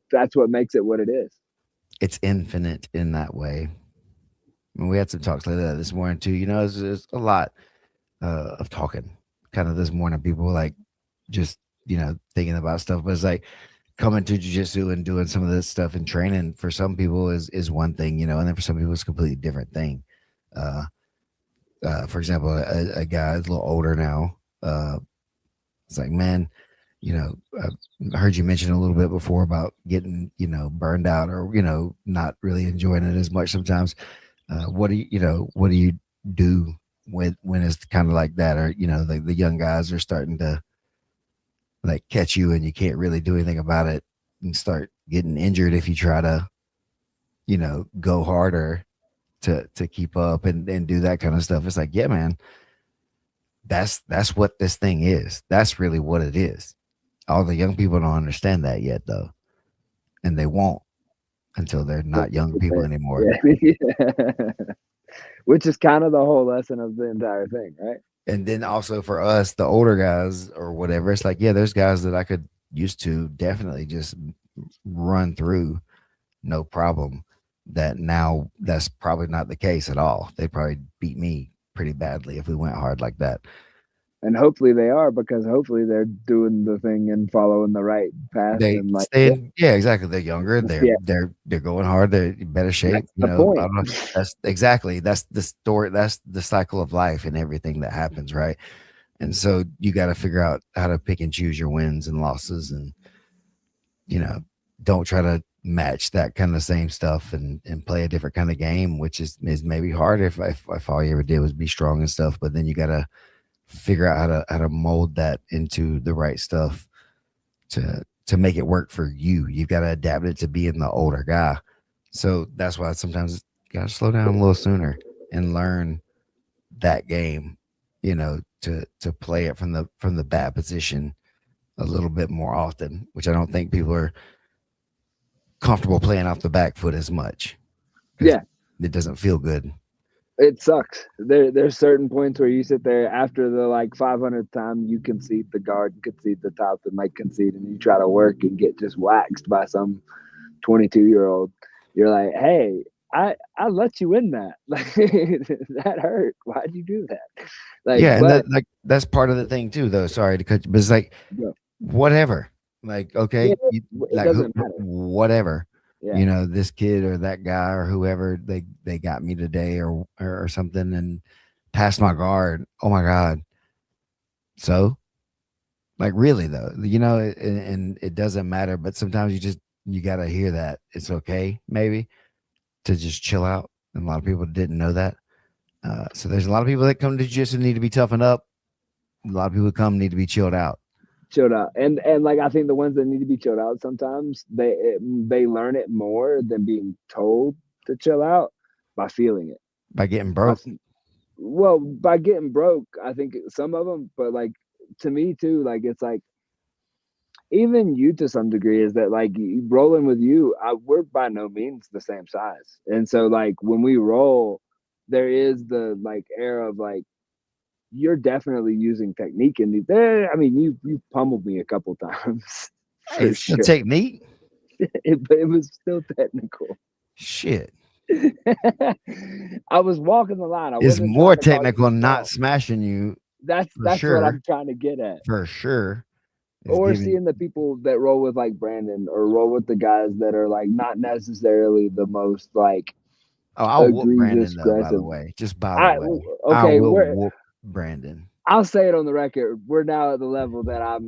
A: what it is.
B: it's infinite in that way. And we had some talks like that this morning too. It's a lot of talking kind of this morning. People were like just thinking about stuff, but it's like coming to jiu-jitsu and doing some of this stuff and training for some people is one thing, and then for some people it's a completely different thing. uh for example, a guy is a little older now. It's like, man, I heard you mention a little bit before about getting burned out or not really enjoying it as much sometimes. What do you do when it's kind of like that, or like the young guys are starting to like catch you and you can't really do anything about it and start getting injured if you try to go harder to keep up and do that kind of stuff. It's like, yeah, man, that's what this thing is. That's really what it is. All the young people don't understand that yet, though, and they won't until they're not young people anymore.
A: Yeah. Which is kind of the whole lesson of the entire thing, right?
B: And then also for us, the older guys or whatever, it's like, yeah, there's guys that I could used to definitely just run through, no problem. That now that's probably not the case at all. They'd probably beat me pretty badly if we went hard like that.
A: And hopefully they are, because hopefully they're doing the thing and following the right path
B: They
A: and like,
B: stay in, yeah, exactly. They're younger. They're
A: yeah,
B: they're going hard. They're in better shape.
A: that's the
B: I
A: point.
B: don't know. That's exactly that's the story. That's the cycle of life and everything that happens, right? And so you got to figure out how to pick and choose your wins and losses, and you know, don't try to match that kind of same stuff and play a different kind of game, which is maybe hard if all you ever did was be strong and stuff. But then you got to figure out how to mold that into the right stuff to make it work for you. You've got to adapt it to being the older guy. So that's why sometimes you got to slow down a little sooner and learn that game, to play it from the bat position a little bit more often, which I don't think people are comfortable playing off the back foot as much because
A: Yeah,
B: it doesn't feel good.
A: it sucks. There's certain points where you sit there after the like 500th time you concede the guard, concede the top, and like concede, and you try to work and get just waxed by some 22-year-old. You're like, hey, I let you in that. Like that hurt. Why'd you do that? Like,
B: Yeah, and
A: but
B: that's part of the thing too, though. Sorry to cut you, but it's like
A: yeah,
B: whatever. Like,
A: yeah,
B: okay,
A: it
B: like
A: doesn't matter.
B: whatever.
A: Yeah,
B: This kid or that guy or whoever they got me today or something and passed my guard. Oh my god. So, like, really though, and it doesn't matter. But sometimes you gotta hear that it's okay, maybe, to just chill out. And a lot of people didn't know that. So there's a lot of people that come to jiu-jitsu need to be toughened up. A lot of people who come need to be chilled out
A: chilled out, and like I think the ones that need to be chilled out sometimes they learn it more than being told to chill out by feeling it.
B: by getting
A: By,
B: broke.
A: well, by getting broke, I think some of them, but like to me too, like it's like even you to some degree is that like rolling with you, we're by no means the same size, and so like when we roll, there is the like air of like you're definitely using technique in these. I mean, you pummeled me a couple times
B: Hey,
A: for
B: it's still
A: sure,
B: technique.
A: but it was still technical.
B: Shit.
A: I was walking the line. I
B: It's
A: wasn't
B: more
A: trying to cause you
B: technical not
A: small.
B: smashing you for
A: That's what
B: sure.
A: I'm trying to get at.
B: For sure. Is
A: Or
B: giving
A: seeing the people that roll with like Brandon or roll with the guys that are like not necessarily the most like
B: Oh, I'll whoop
A: egregious
B: Brandon though, by the
A: aggressive.
B: way. Just by the
A: I
B: way. I
A: okay,
B: will
A: we're
B: whoop Brandon.
A: I'll say it on the record. We're now at the level that I'm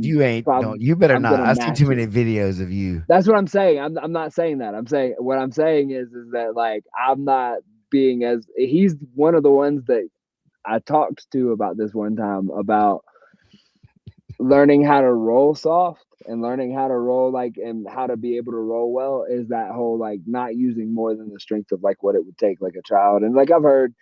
B: You ain't
A: probably
B: don't you better
A: I'm
B: not.
A: gonna
B: I've seen too
A: match
B: many
A: you.
B: videos of you.
A: That's what I'm saying. I'm not saying that. I'm saying what I'm saying is that like I'm not being as he's one of the ones that I talked to about this one time about learning how to roll soft and learning how to roll like and how to be able to roll well is that whole like not using more than the strength of like what it would take like a child. And like I've heard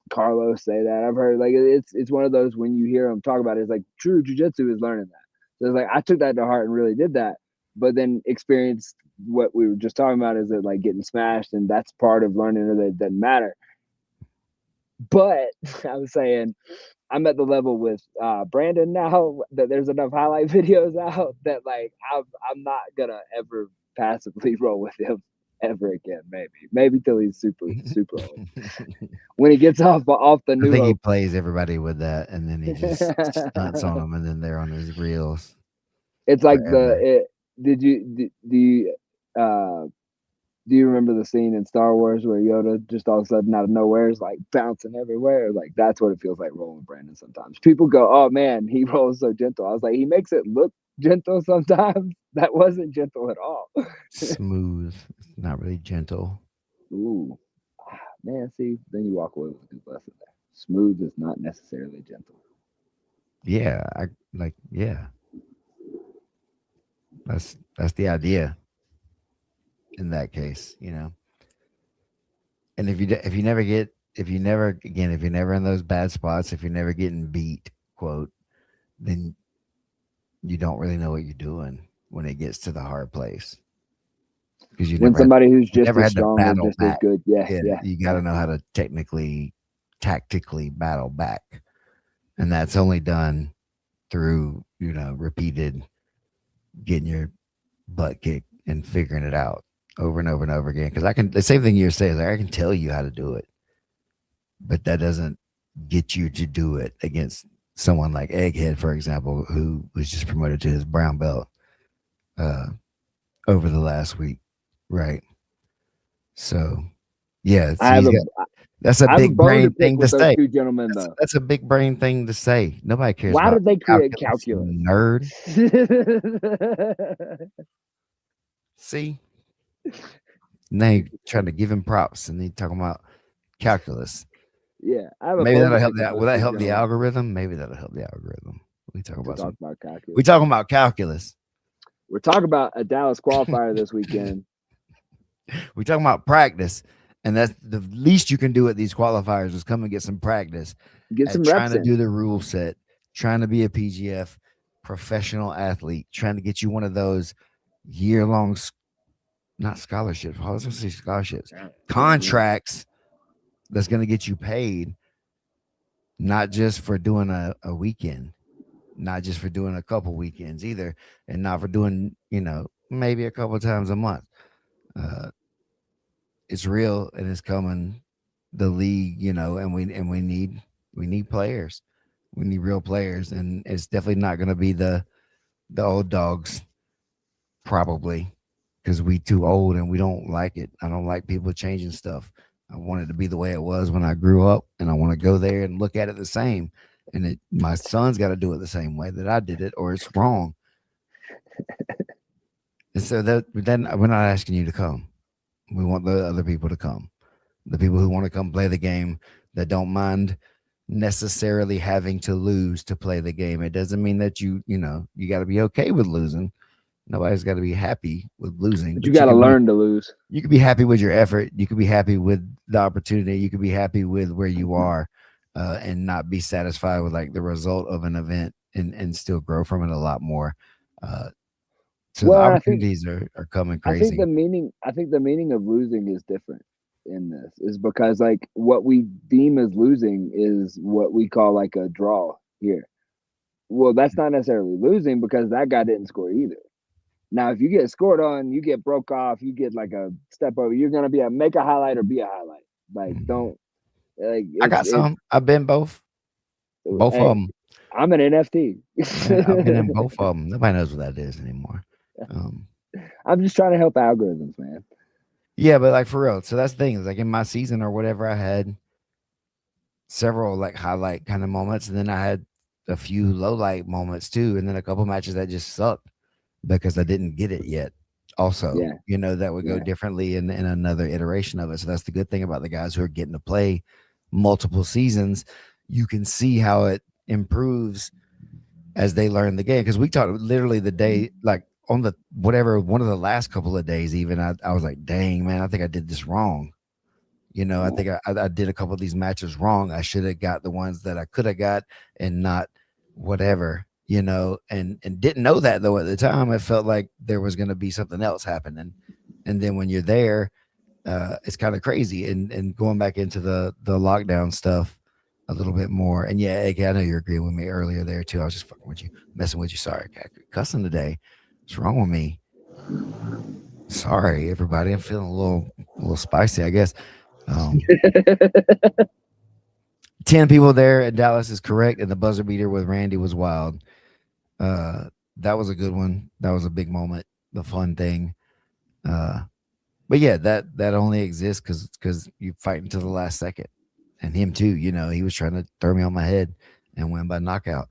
A: Carlos say that. I've heard like it's one of those when you hear him talk about it, it's like true jujitsu is learning that. So it's like I took that to heart and really did that, but then experienced what we were just talking about is that like getting smashed and that's part of learning that it doesn't matter. But I was saying I'm at the level with Brandon now that there's enough highlight videos out that like I'm not gonna ever passively roll with him ever again. Maybe till he's super old. When he gets off the
B: I
A: New
B: think he
A: Hope,
B: plays everybody with that and then he just stunts on them and then they're on his reels
A: it's like
B: forever.
A: did you uh do you remember the scene in Star Wars where Yoda just all of a sudden out of nowhere is like bouncing everywhere? Like that's what it feels like rolling Brandon sometimes. People go, "Oh man, he rolls so gentle." I was like, he makes it look gentle sometimes. That wasn't gentle at all.
B: Smooth. It's not really gentle.
A: Ooh, man. See, then you walk away with a good lesson there. Smooth is not necessarily gentle.
B: Yeah, yeah. That's the idea in that case. And if you're never in those bad spots, if you're never getting beat, quote, then you don't really know what you're doing when it gets to the hard place because
A: When somebody who's
B: you
A: just
B: never
A: as
B: had to
A: strong or
B: battle
A: just as
B: back.
A: good, yeah,
B: Yeah,
A: yeah,
B: you got
A: yeah.
B: to know how to tactically battle back, and that's only done through repeated getting your butt kicked and figuring it out over and over and over again. Because the same thing you're saying, like I can tell you how to do it, but that doesn't get you to do it against someone like Egghead, for example, who was just promoted to his brown belt uh, over the last week, right? So, yeah,
A: I
B: so
A: have a
B: That's a
A: I have a
B: big
A: bone to
B: brain
A: pick
B: thing to
A: with those
B: say.
A: two gentlemen, though.
B: That's a big brain thing to say. Nobody cares
A: Why
B: about
A: did they create
B: calculus,
A: calculus?
B: you nerd. See, now you're trying to give him props, and he talking about calculus.
A: Yeah, I have a
B: Maybe
A: bone to
B: that'll help.
A: pick with
B: Will
A: those
B: that
A: two
B: help the
A: gentlemen
B: algorithm? Maybe that'll help the algorithm. We talking
A: to
B: about
A: talk
B: some.
A: about
B: We
A: calculus.
B: talking about calculus.
A: We're talking about a Dallas qualifier this weekend.
B: We talking about practice, and that's the least you can do at these qualifiers is come and get some practice
A: Get
B: at
A: some
B: trying
A: reps
B: to
A: in.
B: do the rule set, trying to be a PGF professional athlete, trying to get you one of those year long, not scholarships. I was going to say scholarships, contracts that's going to get you paid, not just for doing a weekend, not just for doing a couple weekends either, and not for doing, maybe a couple times a month. Uh, it's real and it's coming. The league, and we need players. We need real players, and it's definitely not going to be the old dogs, probably, because we too old and we don't like it. I don't like people changing stuff. I want it to be the way it was when I grew up, and I want to go there and look at it the same. And my son's got to do it the same way that I did it, or it's wrong. And so then we're not asking you to come. We want the other people to come. The people who want to come play the game, that don't mind necessarily having to lose to play the game. It doesn't mean that you got to be okay with losing. Nobody's got to be happy with losing,
A: But you
B: but
A: got to learn to lose.
B: you can be happy with your effort. You can be happy with the opportunity. You can be happy with where you are, and not be satisfied with like the result of an event, and still grow from it a lot more. Uh, so the
A: Well,
B: opportunities are coming crazy.
A: I think the meaning of losing is different in this is because like what we deem as losing is what we call like a draw here. Well, that's not necessarily losing because that guy didn't score either. Now, if you get scored on, you get broke off, you get like a step over, you're gonna be a make a highlight or be a highlight. Like
B: Mhm.
A: don't like
B: I got
A: it's
B: some. I've been both of
A: hey,
B: them.
A: I'm an NFT.
B: Yeah, I've been in both of them. Nobody knows what that is anymore. Um,
A: I'm just trying to help algorithms, man.
B: yeah, but like for real. So that's the thing. Is like in my season or whatever, I had several like highlight kind of moments, and then I had a few low light moments too, and then a couple matches that just sucked because I didn't get it yet. Also,
A: Yeah,
B: that would go
A: yeah.
B: differently in another iteration of it. So that's the good thing about the guys who are getting to play multiple seasons. You can see how it improves as they learn the game. Because we talked literally the day, like on the whatever one of the last couple of days, even I was like, dang man, I think I did this wrong. I think I did a couple of these matches wrong. I should have got the ones that I could have got and not whatever, and didn't know that though at the time. I felt like there was going to be something else happening. And then when you're there, it's kind of crazy. And going back into the lockdown stuff a little bit more. And yeah, AK, I know you're agreeing with me earlier there too. I was just fucking with you, messing with you. Sorry, cussing today. What's wrong with me? Sorry, everybody. I'm feeling a little spicy, I guess. Um, 10 people there at Dallas is correct, and the buzzer beater with Randy was wild. Uh, that was a good one. That was a big moment, the fun thing. Uh, but yeah, that only exists because you fight until the last second, and him too. He was trying to throw me on my head and win by knockout,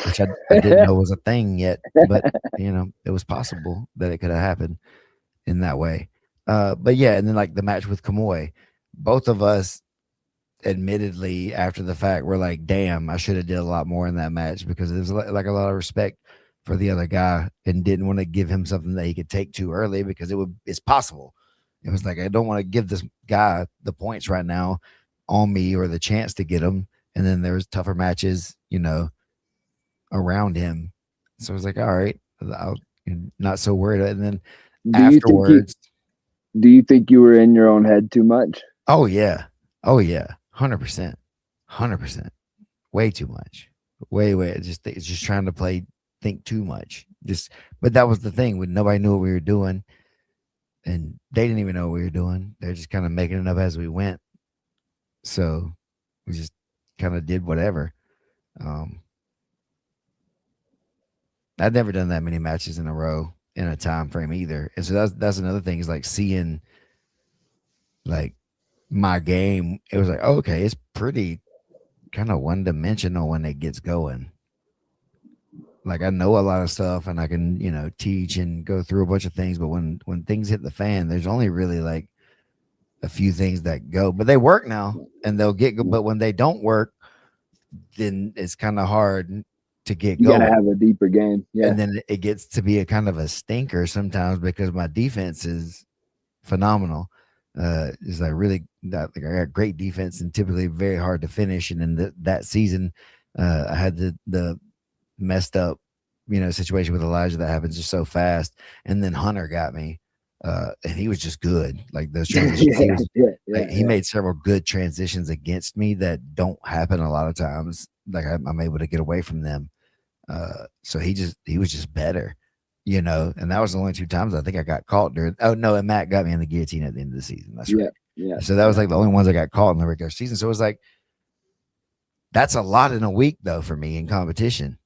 B: which I didn't know was a thing yet, but it was possible that it could have happened in that way. But yeah, and then like the match with Kamoy, both of us admittedly after the fact we're like, damn, I should have did a lot more in that match because there's like a lot of respect for the other guy and didn't want to give him something that he could take too early because it's possible. It was like I don't want to give this guy the points right now on me or the chance to get him, and then there's tougher matches around him. So I was like, all right, I'll not so worried. And then
A: do you think you
B: afterwards,
A: do you think you were in your own head too much?
B: oh yeah, 100%, 100%. Way too much. Way. It's just trying to think too much. But that was the thing when nobody knew what we were doing, and they didn't even know what we were doing. They're just kind of making it up as we went. So we just kind of did whatever. Um, I've never done that many matches in a row in a time frame either, and so that's another thing is like seeing like my game, it was like, okay, it's pretty kind of one dimensional when it gets going. Like I know a lot of stuff and I can, teach and go through a bunch of things, but when things hit the fan, there's only really like a few things that go, but they work now and they'll get
A: Yeah.
B: but when they don't work, then it's kind of hard to get
A: You got to
B: going.
A: have a deeper game. Yeah.
B: And then it gets to be a kind of a stinker sometimes because my defense is phenomenal. Is like really that like I got great defense and typically very hard to finish. And then that season, I had the messed up, situation with Elijah that happens just so fast. And then Hunter got me, and he was just good. Like those transitions, he
A: Yeah.
B: was
A: Yeah.
B: like
A: Yeah.
B: he made several good transitions against me that don't happen a lot of times. Like I'm able to get away from them. So he was just better, and that was the only two times I think I got caught during. Oh no, and Matt got me in the guillotine at the end of the season. That's
A: Yeah.
B: right.
A: Yeah.
B: So that was
A: Yeah.
B: like the only ones I got caught in the regular season. So it was like that's a lot in a week though for me in competition.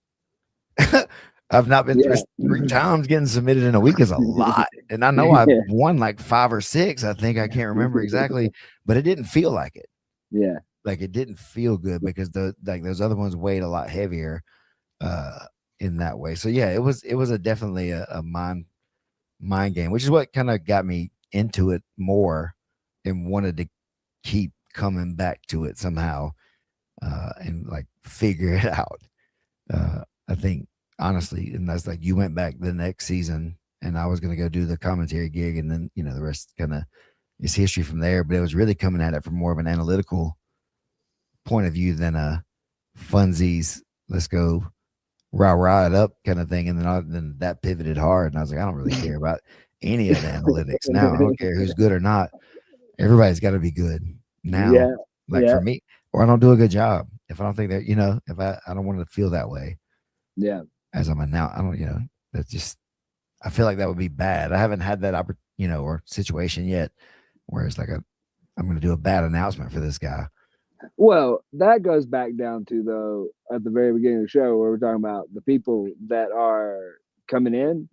B: I've not been through
A: Yeah.
B: three times. Getting submitted in a week is a lot, and I know I've
A: Yeah.
B: won like five or six. I think I can't remember exactly, but it didn't feel like it.
A: Yeah.
B: Like it didn't feel good because those other ones weighed a lot heavier uh in that way. So yeah, it was a definitely a mind game, which is what kind of got me into it more and wanted to keep coming back to it somehow and like figure it out. I think honestly, and that's like you went back the next season and I was gonna go do the commentary gig and then the rest kind of is history from there. But it was really coming at it from more of an analytical point of view than a funsies. Let's go rah rah it up kind of thing. And then that pivoted hard, and I was like, I don't really care about any of the analytics now. I don't care who's good or not. Everybody's got to be good now.
A: Yeah.
B: Like
A: Yeah.
B: for me, or I don't do a good job. If I don't think that, if I don't want to feel that way
A: Yeah.
B: as I'm a now, I don't, that's just I feel like that would be bad. I haven't had that or situation yet where it's like I'm going to do a bad announcement for this guy.
A: Well, that goes back down to though at the very beginning of the show where we're talking about the people that are coming in.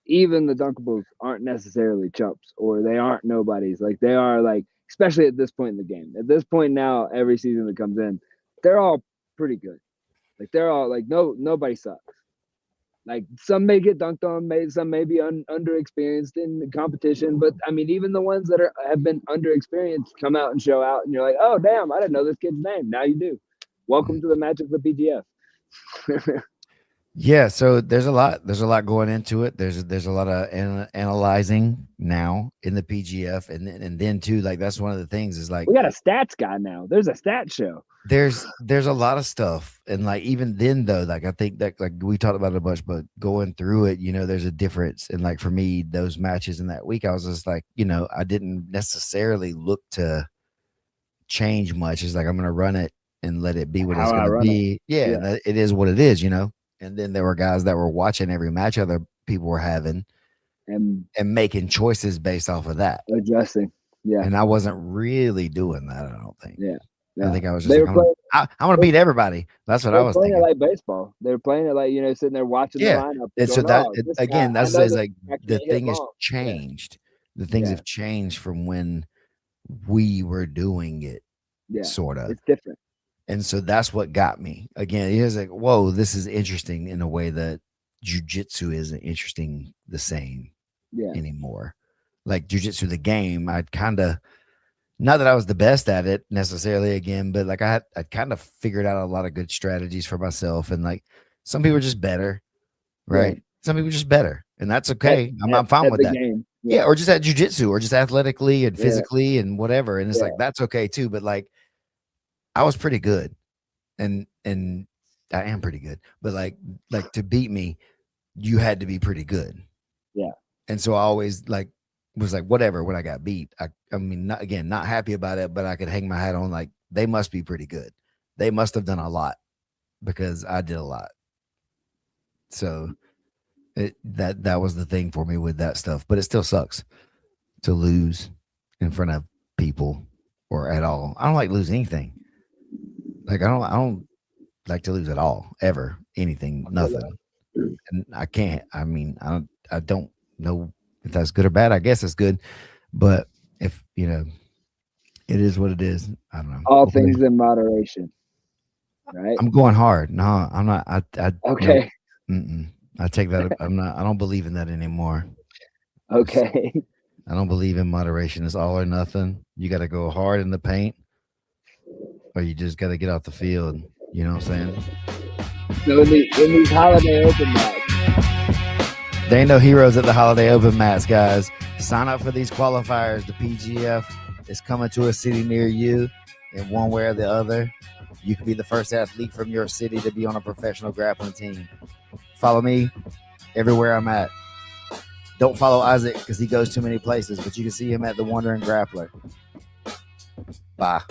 A: Even the Dunkables aren't necessarily chumps or they aren't nobodies. Like they are like, especially at this point in the game. At this point now, every season that comes in, they're all pretty good. Like they're all like nobody sucks. Like some may get dunked on, some may be underexperienced in the competition, but I mean, even the ones that have been underexperienced come out and show out, and you're like, oh damn, I didn't know this kid's name. Now you do. Welcome to the magic of the PGF.
B: Yeah, so there's a lot going into it. There's a lot of analyzing now in the PGF, and then too, like that's one of the things is like
A: We got a stats guy now. There's a stat show.
B: there's a lot of stuff, and like even then though, like I think that like we talked about it a bunch, but going through it, there's a difference. And like for me, those matches in that week, I was just like, I didn't necessarily look to change much. It's like I'm gonna run it and let it be what
A: How
B: it's
A: I
B: gonna
A: run it.
B: be. Yeah,
A: Yeah.
B: and it is what it is. And then there were guys that were watching every match other people were having
A: And
B: and making choices based off of that.
A: adjusting. Yeah.
B: And I wasn't really doing that, I don't think.
A: Yeah.
B: I
A: Yeah.
B: think I was just
A: They
B: like,
A: were playing
B: I'm gonna beat everybody. That's what
A: they
B: I
A: were
B: was
A: playing it
B: thinking.
A: like baseball. They were playing it like, sitting there watching the
B: Yeah.
A: lineup and
B: And so
A: going, oh, this guy,
B: again,
A: I
B: that's
A: know
B: is
A: this
B: like
A: guy
B: the
A: can't hit
B: thing has
A: long. Yeah.
B: changed. The things
A: Yeah.
B: have changed from when we were doing it,
A: Yeah.
B: sort of.
A: It's different.
B: And so that's what got me. Again, it was like, whoa, this is interesting in a way that jujitsu isn't interesting the same
A: Yeah.
B: anymore. Like jujitsu, the game, I'd kind of not that I was the best at it necessarily again, but like I'd kind of figured out a lot of good strategies for myself. And like some people are just better,
A: Yeah.
B: right? Some people are just better, and that's
A: At,
B: okay. I'm fine
A: at
B: with
A: the
B: that.
A: game.
B: Yeah,
A: Yeah.
B: or just at jujitsu, or just athletically and
A: Yeah.
B: physically and whatever. And it's
A: Yeah.
B: like that's okay too. But like I was pretty good, and I am pretty good. But like to beat me, you had to be pretty good.
A: Yeah.
B: And so I always like was like whatever when I got beat. I mean not happy about it, but I could hang my hat on like they must be pretty good. They must have done a lot because I did a lot. So that was the thing for me with that stuff. But it still sucks to lose in front of people or at all. I don't like losing anything. Like I don't like to lose at all ever anything nothing. And I can't. I mean I don't know if that's good or bad. I guess it's good, but if It is what it is. I don't know.
A: All things in moderation, right?
B: I'm going hard. No, I'm not. I
A: Okay.
B: No, I take that. I'm not. I don't believe in that anymore.
A: Okay.
B: I don't believe in moderation. It's all or nothing. You got to go hard in the paint, or you just got to get off the field. You know what I'm saying?
A: So in these holiday open mats,
B: There ain't no heroes at the holiday open mats, guys. Sign up for these qualifiers. The PGF is coming to a city near you in one way or the other. You can be the first athlete from your city to be on a professional grappling team. Follow me everywhere I'm at. Don't follow Isaac because he goes too many places, but you can see him at the Wandering Grappler. Bye.